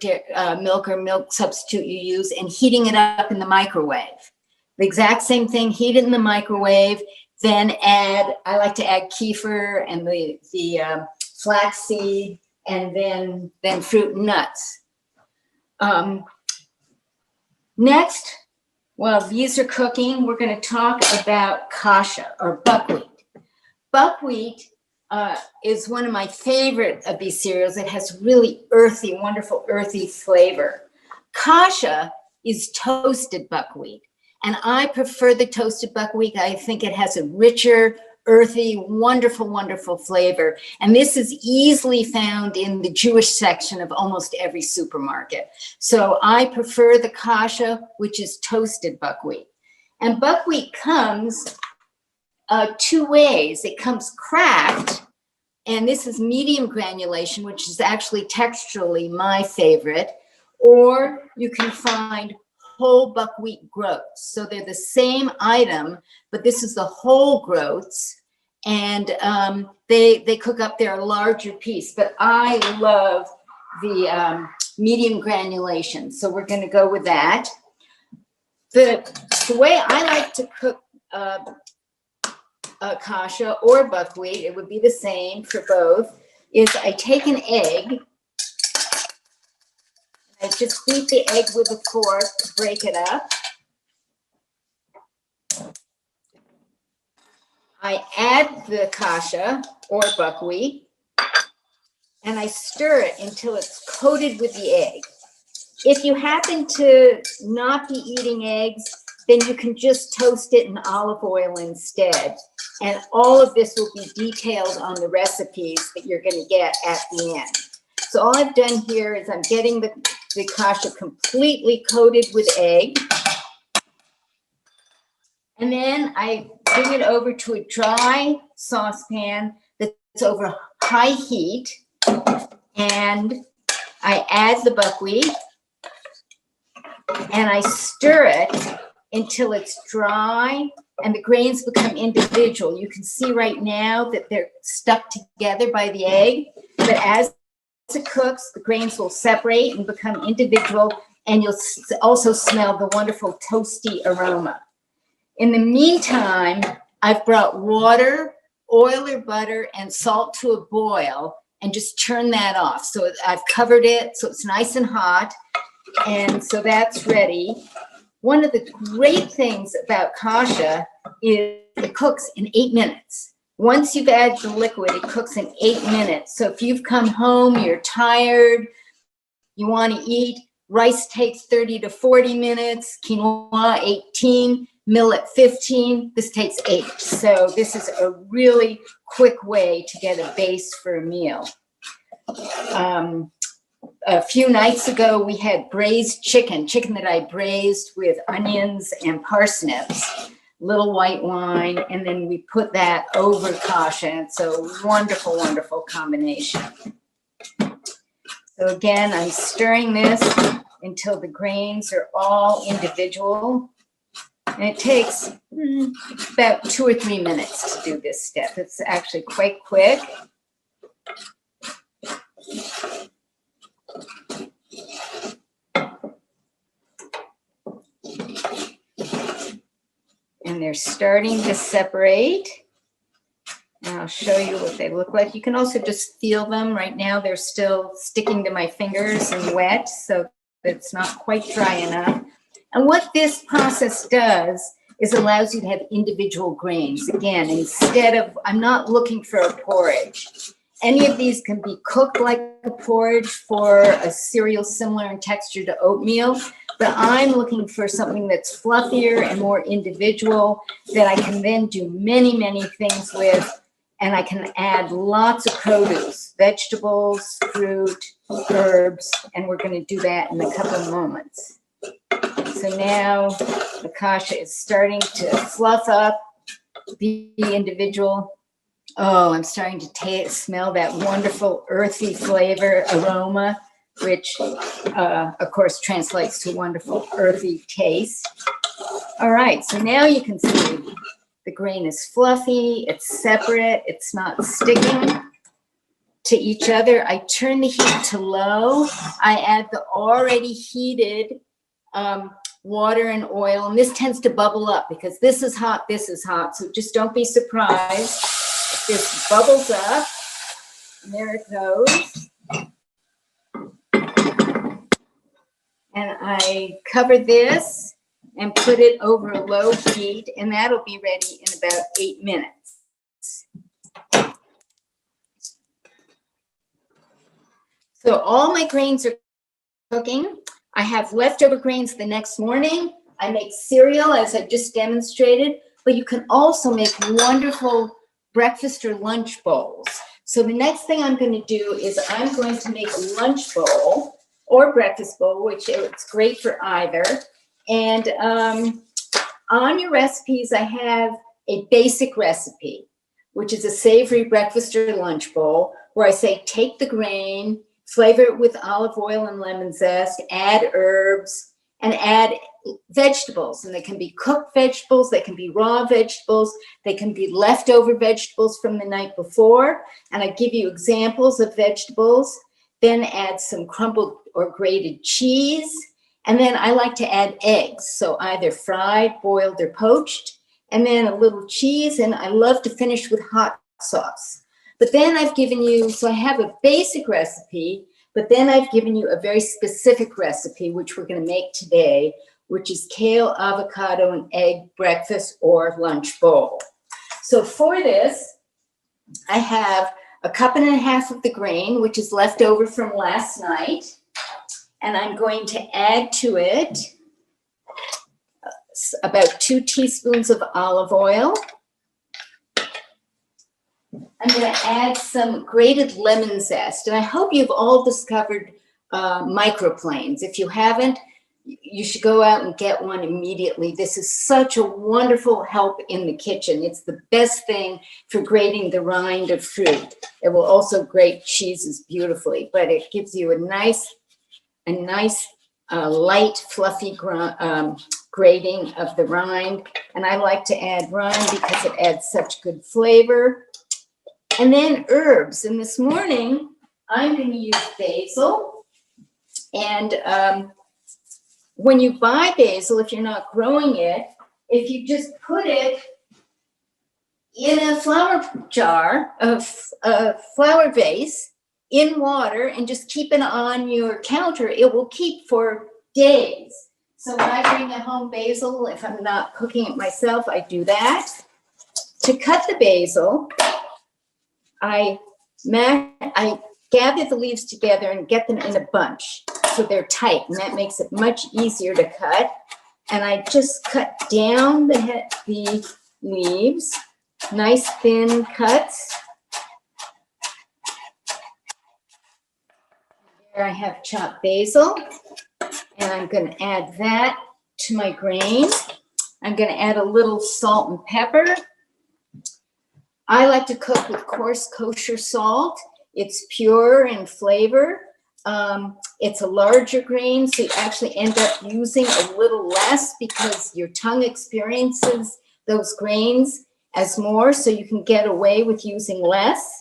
milk or milk substitute you use, and heating it up in the microwave. The exact same thing, heat it in the microwave, then I like to add kefir and the flaxseed, and then fruit and nuts. Next, while these are cooking, we're going to talk about kasha or buckwheat. Buckwheat is one of my favorite of these cereals. It has really earthy, wonderful earthy flavor. Kasha is toasted buckwheat, and I prefer the toasted buckwheat. I think it has a richer, earthy, wonderful, wonderful flavor. And this is easily found in the Jewish section of almost every supermarket. So I prefer the Kasha, which is toasted buckwheat. And buckwheat comes two ways. It comes cracked, and this is medium granulation, which is actually texturally my favorite, or you can find whole buckwheat groats. So they're the same item, but this is the whole groats, and they cook up their larger piece. But I love the medium granulation, so we're going to go with that. The way I like to cook Kasha or buckwheat, it would be the same for both, is I take an egg. I just beat the egg with a fork to break it up. I add the Kasha or buckwheat, and I stir it until it's coated with the egg. If you happen to not be eating eggs, then you can just toast it in olive oil instead. And all of this will be detailed on the recipes that you're going to get at the end. So all I've done here is I'm getting the Kasha completely coated with egg. And then I bring it over to a dry saucepan that's over high heat. And I add the buckwheat. And I stir it until it's dry and the grains become individual. You can see right now that they're stuck together by the egg, but as it cooks, the grains will separate and become individual, and you'll also smell the wonderful toasty aroma. In the meantime, I've brought water, oil or butter, and salt to a boil and just turn that off. So I've covered it so it's nice and hot, and so that's ready. One of the great things about Kasha is it cooks in 8 minutes. Once you've added the liquid, it cooks in 8 minutes. So if you've come home, you're tired, you want to eat, rice takes 30 to 40 minutes, quinoa 18, millet 15, this takes 8. So this is a really quick way to get a base for a meal. A few nights ago, we had braised chicken that I braised with onions and parsnips, little white wine, and then we put that over Kasha. It's a wonderful, wonderful combination. So again, I'm stirring this until the grains are all individual. And it takes about 2 or 3 minutes to do this step. It's actually quite quick. And they're starting to separate. And I'll show you what they look like. You can also just feel them. Right now they're still sticking to my fingers and wet, so it's not quite dry enough. And what this process does is allows you to have individual grains. Again, instead of, I'm not looking for a porridge. Any of these can be cooked like a porridge for a cereal similar in texture to oatmeal, but I'm looking for something that's fluffier and more individual that I can then do many, many things with, and I can add lots of produce, vegetables, fruit, herbs, and we're going to do that in a couple of moments. So now the Kasha is starting to fluff up, be individual. Oh, I'm starting to smell that wonderful earthy flavor, aroma, which, of course, translates to wonderful earthy taste. All right, so now you can see the grain is fluffy, it's separate, it's not sticking to each other. I turn the heat to low. I add the already heated water and oil, and this tends to bubble up because this is hot, so just don't be surprised. This bubbles up, and there it goes. And I cover this and put it over a low heat, and that'll be ready in about 8 minutes. So all my grains are cooking. I have leftover grains the next morning. I make cereal, as I just demonstrated, but you can also make wonderful breakfast or lunch bowls. So the next thing I'm going to do is I'm going to make a lunch bowl or breakfast bowl, which it's great for either. And on your recipes, I have a basic recipe, which is a savory breakfast or lunch bowl, where I say take the grain, flavor it with olive oil and lemon zest, add herbs, and add vegetables. And they can be cooked vegetables, they can be raw vegetables, they can be leftover vegetables from the night before. And I give you examples of vegetables. Then add some crumbled or grated cheese. And then I like to add eggs, so either fried, boiled, or poached. And then a little cheese, and I love to finish with hot sauce. But then I've given you, so I have a basic recipe, but then I've given you a very specific recipe, which we're going to make today, which is kale, avocado, and egg breakfast or lunch bowl. So for this, I have a 1.5 cups of the grain, which is left over from last night. And I'm going to add to it about 2 teaspoons of olive oil. I'm going to add some grated lemon zest. And I hope you've all discovered microplanes. If you haven't, you should go out and get one immediately. This is such a wonderful help in the kitchen. It's the best thing for grating the rind of fruit. It will also grate cheeses beautifully, but it gives you a nice light, fluffy grating of the rind. And I like to add rind because it adds such good flavor. And then herbs. And this morning, I'm going to use basil. And when you buy basil, if you're not growing it, if you just put it in a flower jar, a flower vase, in water, and just keep it on your counter, it will keep for days. So when I bring home basil, if I'm not cooking it myself, I do that. To cut the basil, I gather the leaves together and get them in a bunch so they're tight, and that makes it much easier to cut. And I just cut down the leaves, nice thin cuts. Here I have chopped basil, and I'm going to add that to my grain. I'm going to add a little salt and pepper. I like to cook with coarse kosher salt. It's pure in flavor. It's a larger grain, so you actually end up using a little less because your tongue experiences those grains as more, so you can get away with using less.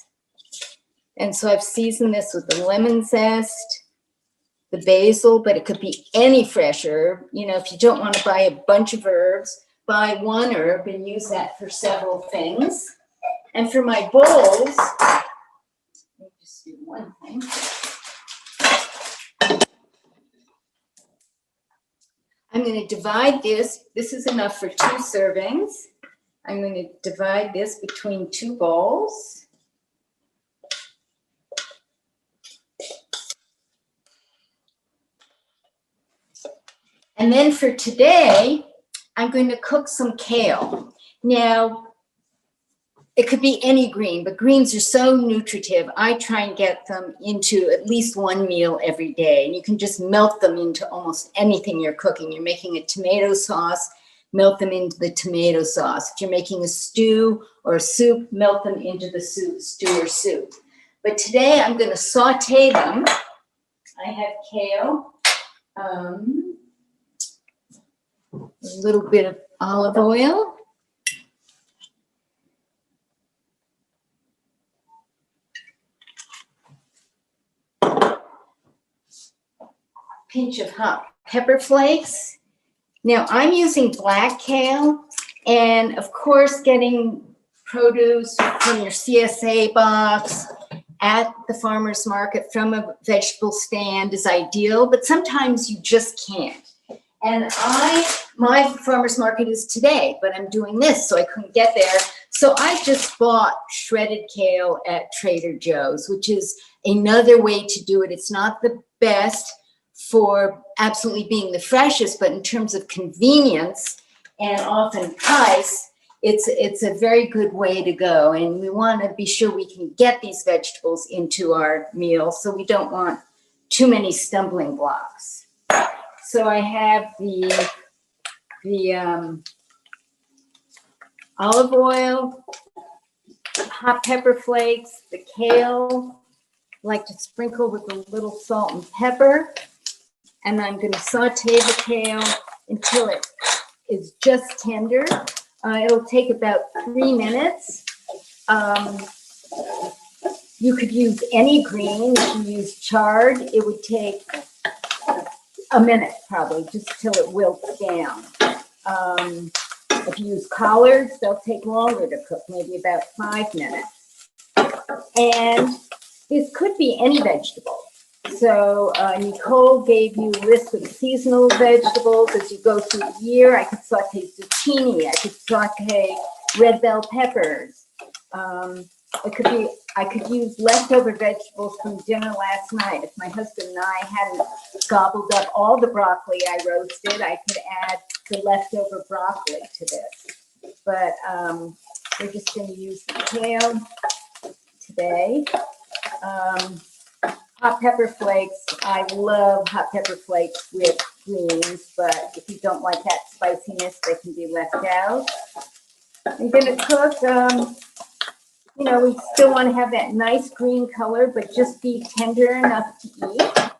And so I've seasoned this with the lemon zest, the basil, but it could be any fresh herb. You know, if you don't want to buy a bunch of herbs, buy one herb and use that for several things. And for my bowls, let me just do one thing. I'm going to divide this. This is enough for 2 servings. I'm going to divide this between 2 bowls. And then for today, I'm going to cook some kale. Now, it could be any green, but greens are so nutritive. I try and get them into at least 1 meal every day. And you can just melt them into almost anything you're cooking. You're making a tomato sauce, melt them into the tomato sauce. If you're making a stew or a soup, melt them into the stew or soup. But today I'm going to saute them. I have kale, a little bit of olive oil. Pinch of hot pepper flakes. Now I'm using black kale, and of course getting produce from your CSA box at the farmer's market from a vegetable stand is ideal, but sometimes you just can't. And my farmer's market is today, but I'm doing this, so I couldn't get there. So I just bought shredded kale at Trader Joe's, which is another way to do it. It's not the best for absolutely being the freshest, but in terms of convenience and often price, it's a very good way to go. And we want to be sure we can get these vegetables into our meal, so we don't want too many stumbling blocks. So I have the olive oil, hot pepper flakes, the kale, like to sprinkle with a little salt and pepper. And I'm going to saute the kale until it is just tender. It'll take about 3 minutes. You could use any green. If you use chard, it would take a minute probably, just till it wilts down. If you use collards, they'll take longer to cook, maybe about 5 minutes. And this could be any vegetable. So Nicole gave you a list of seasonal vegetables as you go through the year. I could saute zucchini. I could saute red bell peppers. I could use leftover vegetables from dinner last night. If my husband and I hadn't gobbled up all the broccoli I roasted, I could add the leftover broccoli to this. But we're just going to use the kale today. Hot pepper flakes. I love hot pepper flakes with greens, but if you don't like that spiciness, they can be left out. I'm going to cook, you know, we still want to have that nice green color, but just be tender enough to eat.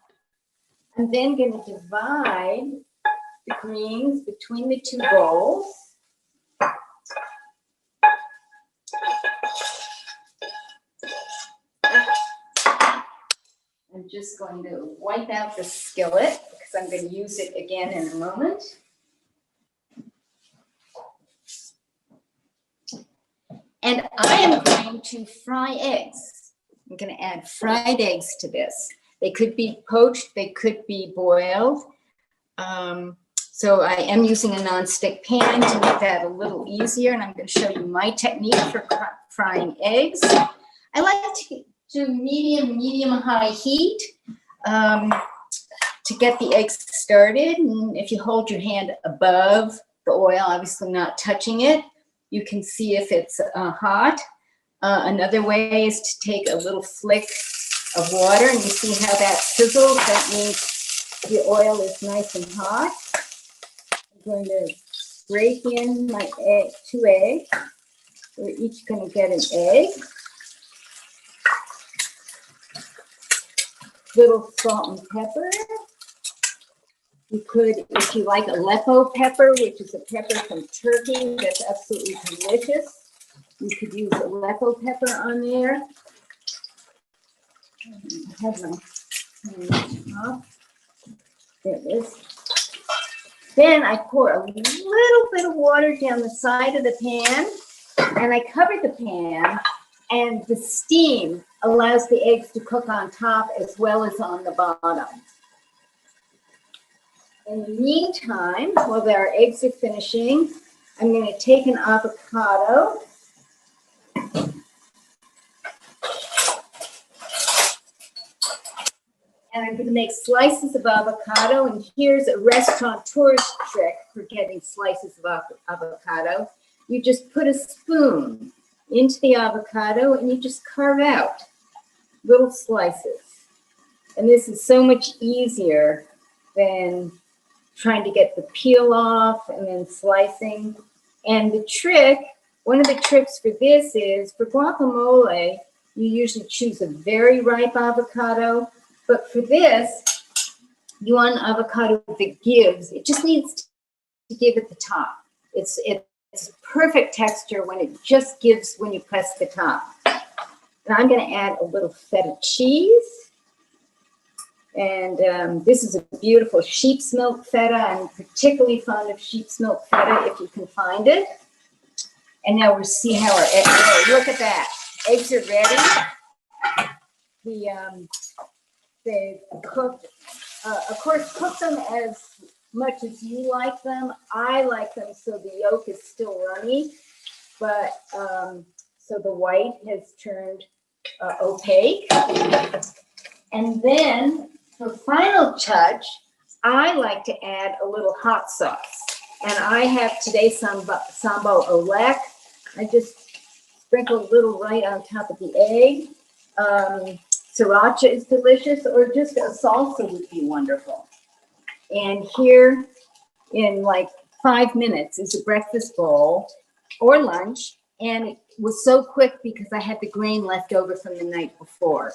I'm then going to divide the greens between the 2 bowls. I'm just going to wipe out the skillet because I'm going to use it again in a moment. And I am going to fry eggs. I'm going to add fried eggs to this. They could be poached, they could be boiled. So I am using a nonstick pan to make that a little easier, and I'm going to show you my technique for frying eggs. I like to do medium-high heat to get the eggs started. And if you hold your hand above the oil, obviously not touching it, you can see if it's hot. Another way is to take a little flick of water, and you see how that sizzles. That means the oil is nice and hot. I'm going to break in my 2 eggs. We're each going to get an egg. Little salt and pepper. You could, if you like Aleppo pepper, which is a pepper from Turkey that's absolutely delicious, you could use Aleppo pepper on there. I have my top. There it is. Then I pour a little bit of water down the side of the pan, and I cover the pan, and the steam allows the eggs to cook on top as well as on the bottom. In the meantime, while our eggs are finishing, I'm going to take an avocado. And I'm going to make slices of avocado. And here's a restaurateur's trick for getting slices of avocado. You just put a spoon into the avocado and you just carve out little slices. And this is so much easier than trying to get the peel off and then slicing. And the trick, one of the tricks for this is, for guacamole, you usually choose a very ripe avocado. But for this, you want an avocado that gives. It just needs to give at the top. It's perfect texture when it just gives when you press the top. And I'm going to add a little feta cheese. And this is a beautiful sheep's milk feta. I'm particularly fond of sheep's milk feta if you can find it. And now we'll see how our eggs, oh, look at that. Eggs are ready. They've cooked, of course, cook them as much as you like them. I like them so the yolk is still runny, but so the white has turned opaque. And then for final touch, I like to add a little hot sauce. And I have today sambal olek. I just sprinkle a little right on top of the egg. Sriracha is delicious, or just a salsa would be wonderful. And here in like 5 minutes is a breakfast bowl or lunch. And it was so quick because I had the grain left over from the night before.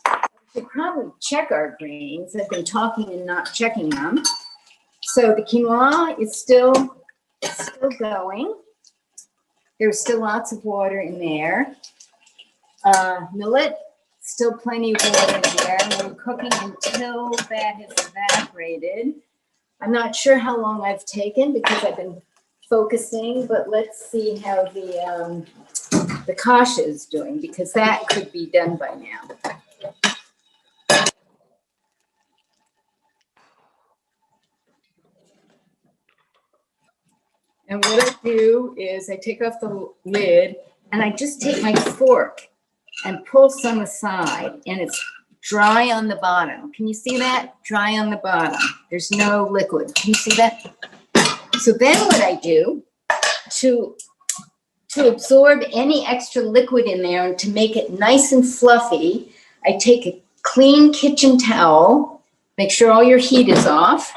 We should probably check our grains. I've been talking and not checking them. So the quinoa is still going. There's still lots of water in there. Millet, still plenty of water in there. And we're cooking until that has evaporated. I'm not sure how long I've taken because I've been focusing, but let's see how the kasha is doing, because that could be done by now. And what I do is I take off the lid and I just take my fork and pull some aside, and it's dry on the bottom. Can you see that? Dry on the bottom. There's no liquid. Can you see that? So then what I do to absorb any extra liquid in there and to make it nice and fluffy, I take a clean kitchen towel, make sure all your heat is off,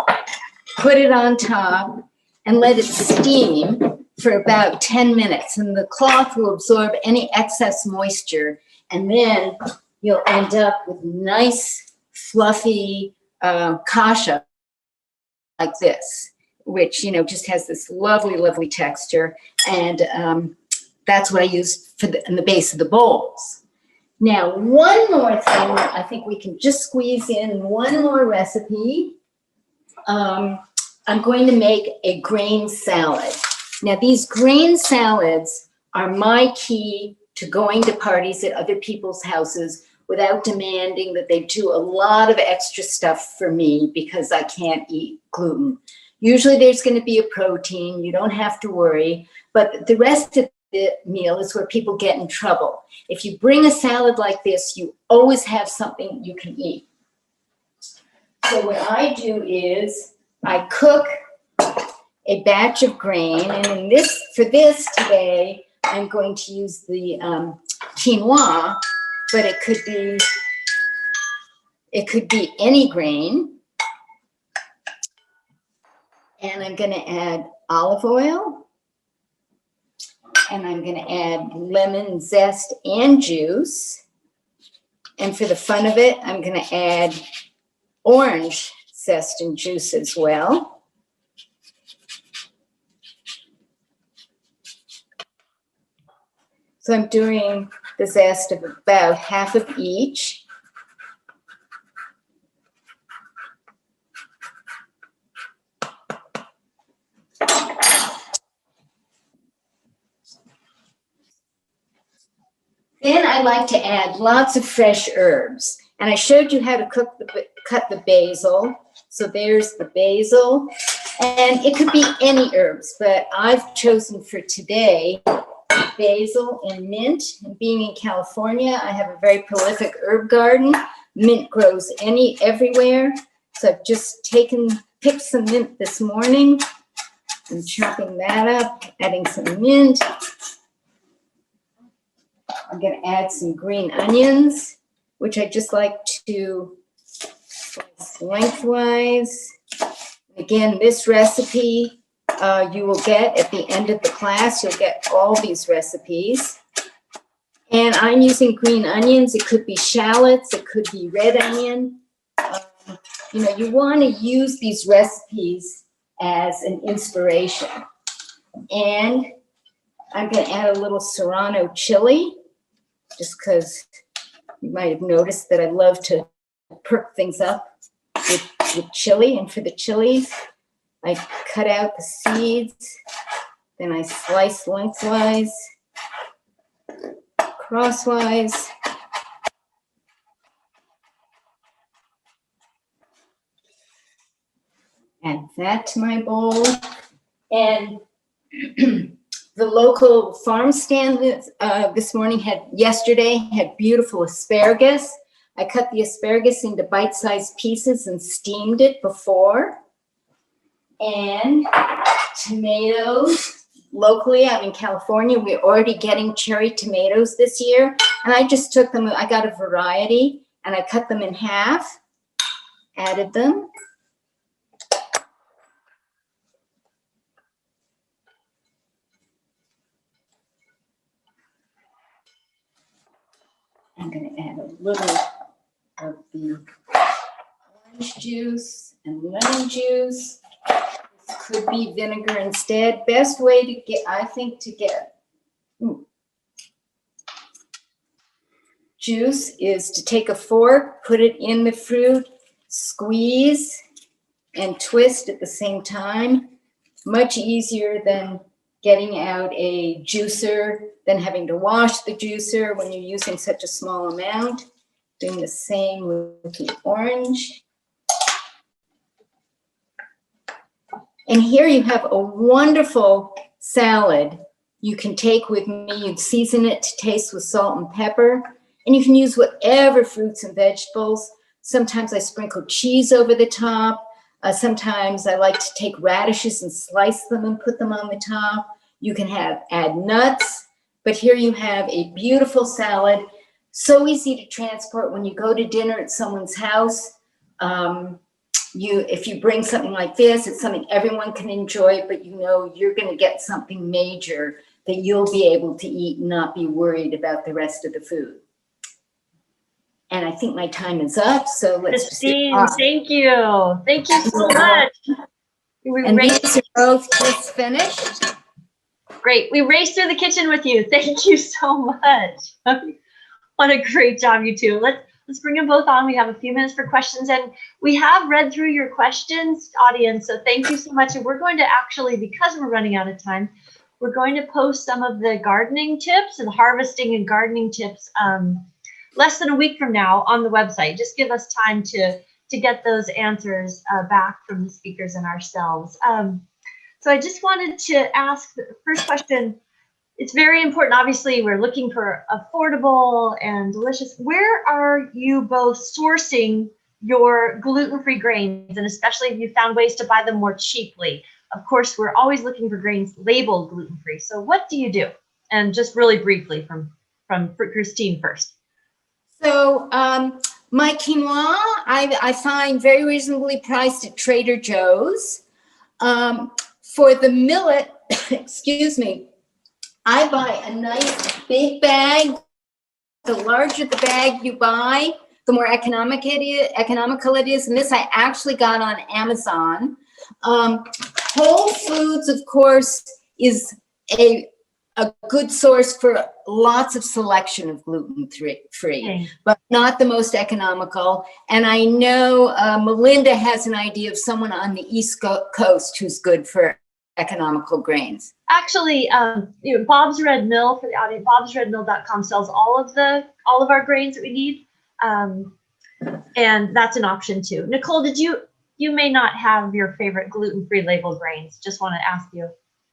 put it on top, and let it steam for about 10 minutes. And the cloth will absorb any excess moisture. And then you'll end up with nice, fluffy kasha like this, which, you know, just has this lovely, lovely texture. And that's what I use for in the base of the bowls. Now, one more thing, I think we can just squeeze in one more recipe. I'm going to make a grain salad. Now, these grain salads are my key to going to parties at other people's houses without demanding that they do a lot of extra stuff for me because I can't eat gluten. Usually there's going to be a protein. You don't have to worry. But the rest of the meal is where people get in trouble. If you bring a salad like this, you always have something you can eat. So what I do is I cook a batch of grain, and for this today, I'm going to use the quinoa, but it could be any grain. And I'm going to add olive oil, and I'm going to add lemon zest and juice. And for the fun of it, I'm going to add orange zest and juice as well. So I'm doing the zest of about half of each. Then I like to add lots of fresh herbs. And I showed you how to cut the basil. So there's the basil. And it could be any herbs, but I've chosen for today basil and mint. And being in California, I have a very prolific herb garden. Mint grows everywhere. So I've just picked some mint this morning. I'm chopping that up, adding some mint. I'm going to add some green onions, which I just like to slice lengthwise. Again, this recipe you will get at the end of the class. You'll get all these recipes. And I'm using green onions. It could be shallots. It could be red onion. You know, you want to use these recipes as an inspiration. And I'm going to add a little serrano chili, just because you might have noticed that I love to perk things up with chili. And for the chilies, I cut out the seeds, then I slice lengthwise, crosswise. Add that to my bowl. And the local farm stand yesterday had beautiful asparagus. I cut the asparagus into bite-sized pieces and steamed it before. And tomatoes, locally, I'm in California, we're already getting cherry tomatoes this year. And I just took them, I got a variety, and I cut them in half, added them. I'm going to add a little of the orange juice and lemon juice. This could be vinegar instead. Best way to get, I think, to get juice is to take a fork, put it in the fruit, squeeze and twist at the same time. Much easier than getting out a juicer, than having to wash the juicer when you're using such a small amount. Doing the same with the orange. And here you have a wonderful salad you can take with me. You'd season it to taste with salt and pepper. And you can use whatever fruits and vegetables. Sometimes I sprinkle cheese over the top. Sometimes I like to take radishes and slice them and put them on the top. You can add nuts. But here you have a beautiful salad. So easy to transport when you go to dinner at someone's house. If you bring something like this, it's something everyone can enjoy, but you know you're going to get something major that you'll be able to eat and not be worried about the rest of the food. And I think my time is up, so let's Kristine, thank you. Thank you so much. And these are both just finished. Great. We raced through the kitchen with you. Thank you so much. What a great job, you two. Let's bring them both on. We have a few minutes for questions, and we have read through your questions, audience, so thank you so much. And we're going to actually, because we're running out of time, we're going to post some of the gardening tips and harvesting and gardening tips less than a week from now on the website. Just give us time to get those answers back from the speakers and ourselves. So I just wanted to ask the first question. It's very important. Obviously, we're looking for affordable and delicious. Where are you both sourcing your gluten-free grains, and especially if you found ways to buy them more cheaply? Of course, we're always looking for grains labeled gluten-free. So what do you do? And just really briefly from Kristine first. So my quinoa, I find very reasonably priced at Trader Joe's. For the millet, excuse me, I buy a nice big bag. The larger the bag you buy, the more economical it is. And this I actually got on Amazon. Whole Foods, of course, is a good source for lots of selection of gluten-free, Okay. but not the most economical. And I know Melinda has an idea of someone on the East Coast who's good for economical grains. Actually, Bob's Red Mill, for the audience, bobsredmill.com sells all of our grains that we need, and that's an option too. Nicole, you may not have your favorite gluten-free label grains. Just want to ask you.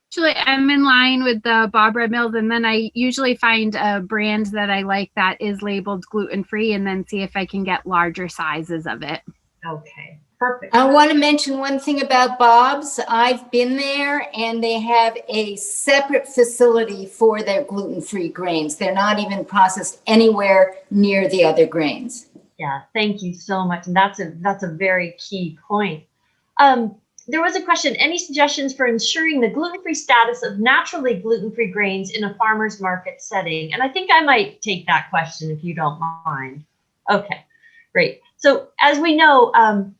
Actually, I'm in line with the Bob Red Mills, and then I usually find a brand that I like that is labeled gluten-free, and then see if I can get larger sizes of it. Okay, perfect. I want to mention one thing about Bob's. I've been there, and they have a separate facility for their gluten-free grains. They're not even processed anywhere near the other grains. Yeah, thank you so much. And that's a very key point. There was a question, any suggestions for ensuring the gluten-free status of naturally gluten-free grains in a farmer's market setting? And I think I might take that question if you don't mind. Okay, great. So as we know,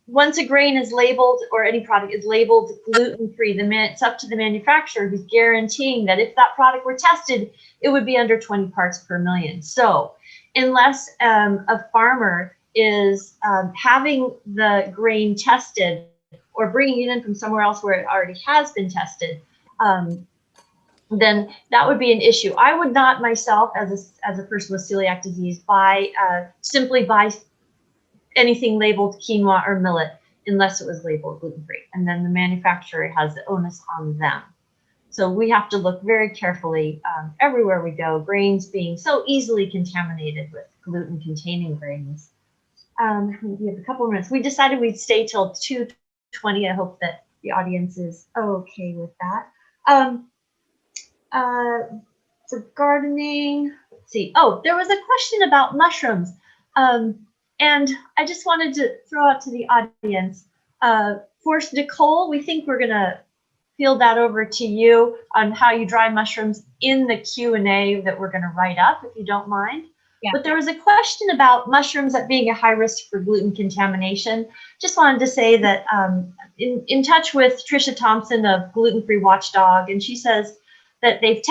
once a grain is labeled or any product is labeled gluten-free, it's up to the manufacturer who's guaranteeing that if that product were tested, it would be under 20 parts per million. So unless a farmer is having the grain tested or bringing it in from somewhere else where it already has been tested, then that would be an issue. I would not myself, as a person with celiac disease, simply buy anything labeled quinoa or millet unless it was labeled gluten-free. And then the manufacturer has the onus on them. So we have to look very carefully everywhere we go, grains being so easily contaminated with gluten-containing grains. We have a couple of minutes. We decided we'd stay till 2:20. I hope that the audience is okay with that. For gardening, let's see. Oh, there was a question about mushrooms. And I just wanted to throw out to the audience. For Nicole, we think we're gonna field that over to you on how you dry mushrooms in the Q&A that we're gonna write up, if you don't mind. Yeah. But there was a question about mushrooms at being a high risk for gluten contamination. Just wanted to say that in touch with Tricia Thompson of Gluten-Free Watchdog, and she says that they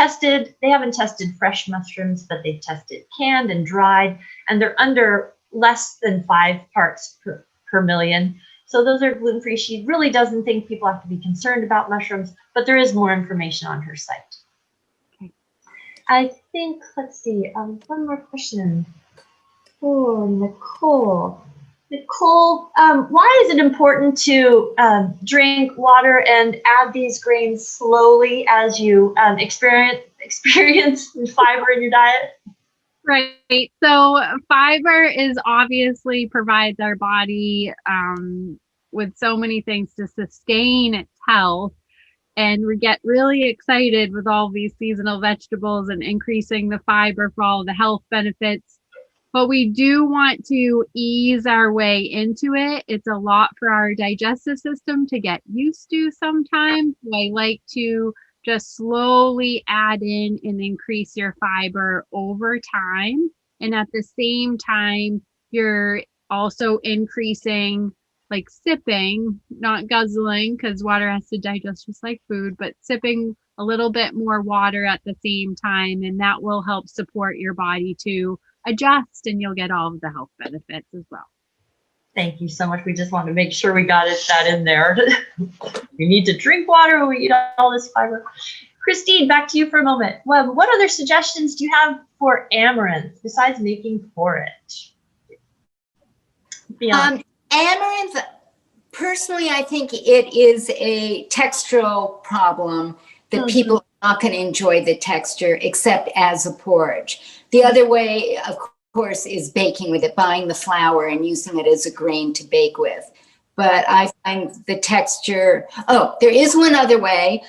haven't tested fresh mushrooms, but they've tested canned and dried, and they're under less than 5 parts per million. So those are gluten-free. She really doesn't think people have to be concerned about mushrooms, but there is more information on her site. Okay. I think, let's see, one more question. Oh, Nicole. Nicole, why is it important to drink water and add these grains slowly as you experience fiber in your diet? Right. So fiber is obviously provides our body with so many things to sustain its health. And we get really excited with all these seasonal vegetables and increasing the fiber for all the health benefits. But we do want to ease our way into it. It's a lot for our digestive system to get used to sometimes. So I like to just slowly add in and increase your fiber over time. And at the same time, you're also increasing, like sipping, not guzzling, because water has to digest just like food, but sipping a little bit more water at the same time. And that will help support your body to adjust, and you'll get all of the health benefits as well. Thank you so much. We just want to make sure we got that in there. We need to drink water when we eat all this fiber. Kristine, back to you for a moment. Well, what other suggestions do you have for amaranth besides making porridge? Amaranth, personally, I think it is a textural problem that people are not going to enjoy the texture except as a porridge. The other way, of course, is baking with it, buying the flour and using it as a grain to bake with. But I find the texture, there is one other way.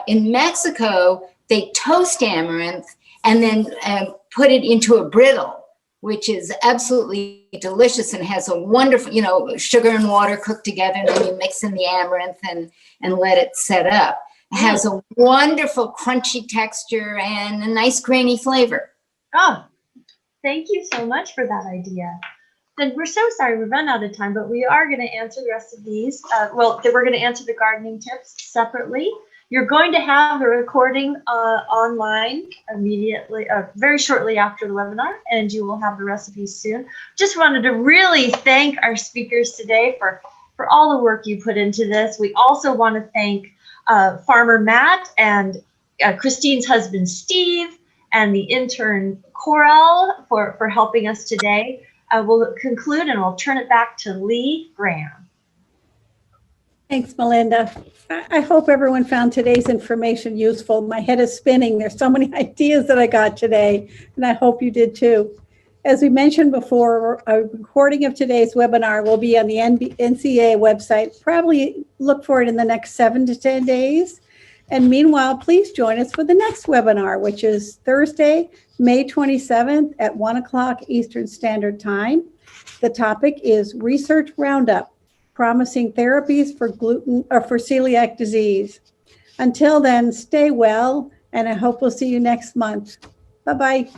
In Mexico, they toast amaranth and then put it into a brittle, which is absolutely delicious and has a wonderful, sugar and water cooked together, and then you mix in the amaranth and let it set up. It has a wonderful crunchy texture and a nice grainy flavor. Oh, thank you so much for that idea. And we're so sorry we've run out of time, but we are going to answer the rest of these. We're going to answer the gardening tips separately. You're going to have the recording online immediately, very shortly after the webinar, and you will have the recipes soon. Just wanted to really thank our speakers today for all the work you put into this. We also want to thank Farmer Matt and Kristine's husband, Steve, and the intern, Corel, for helping us today. We'll conclude and we'll turn it back to Lee Graham. Thanks, Melinda. I hope everyone found today's information useful. My head is spinning. There's so many ideas that I got today, and I hope you did too. As we mentioned before, a recording of today's webinar will be on the NCA website. Probably look for it in the next 7 to 10 days. And meanwhile, please join us for the next webinar, which is Thursday, May 27th at 1 o'clock Eastern Standard Time. The topic is Research Roundup, Promising Therapies for Gluten or for Celiac Disease. Until then, stay well, and I hope we'll see you next month. Bye-bye.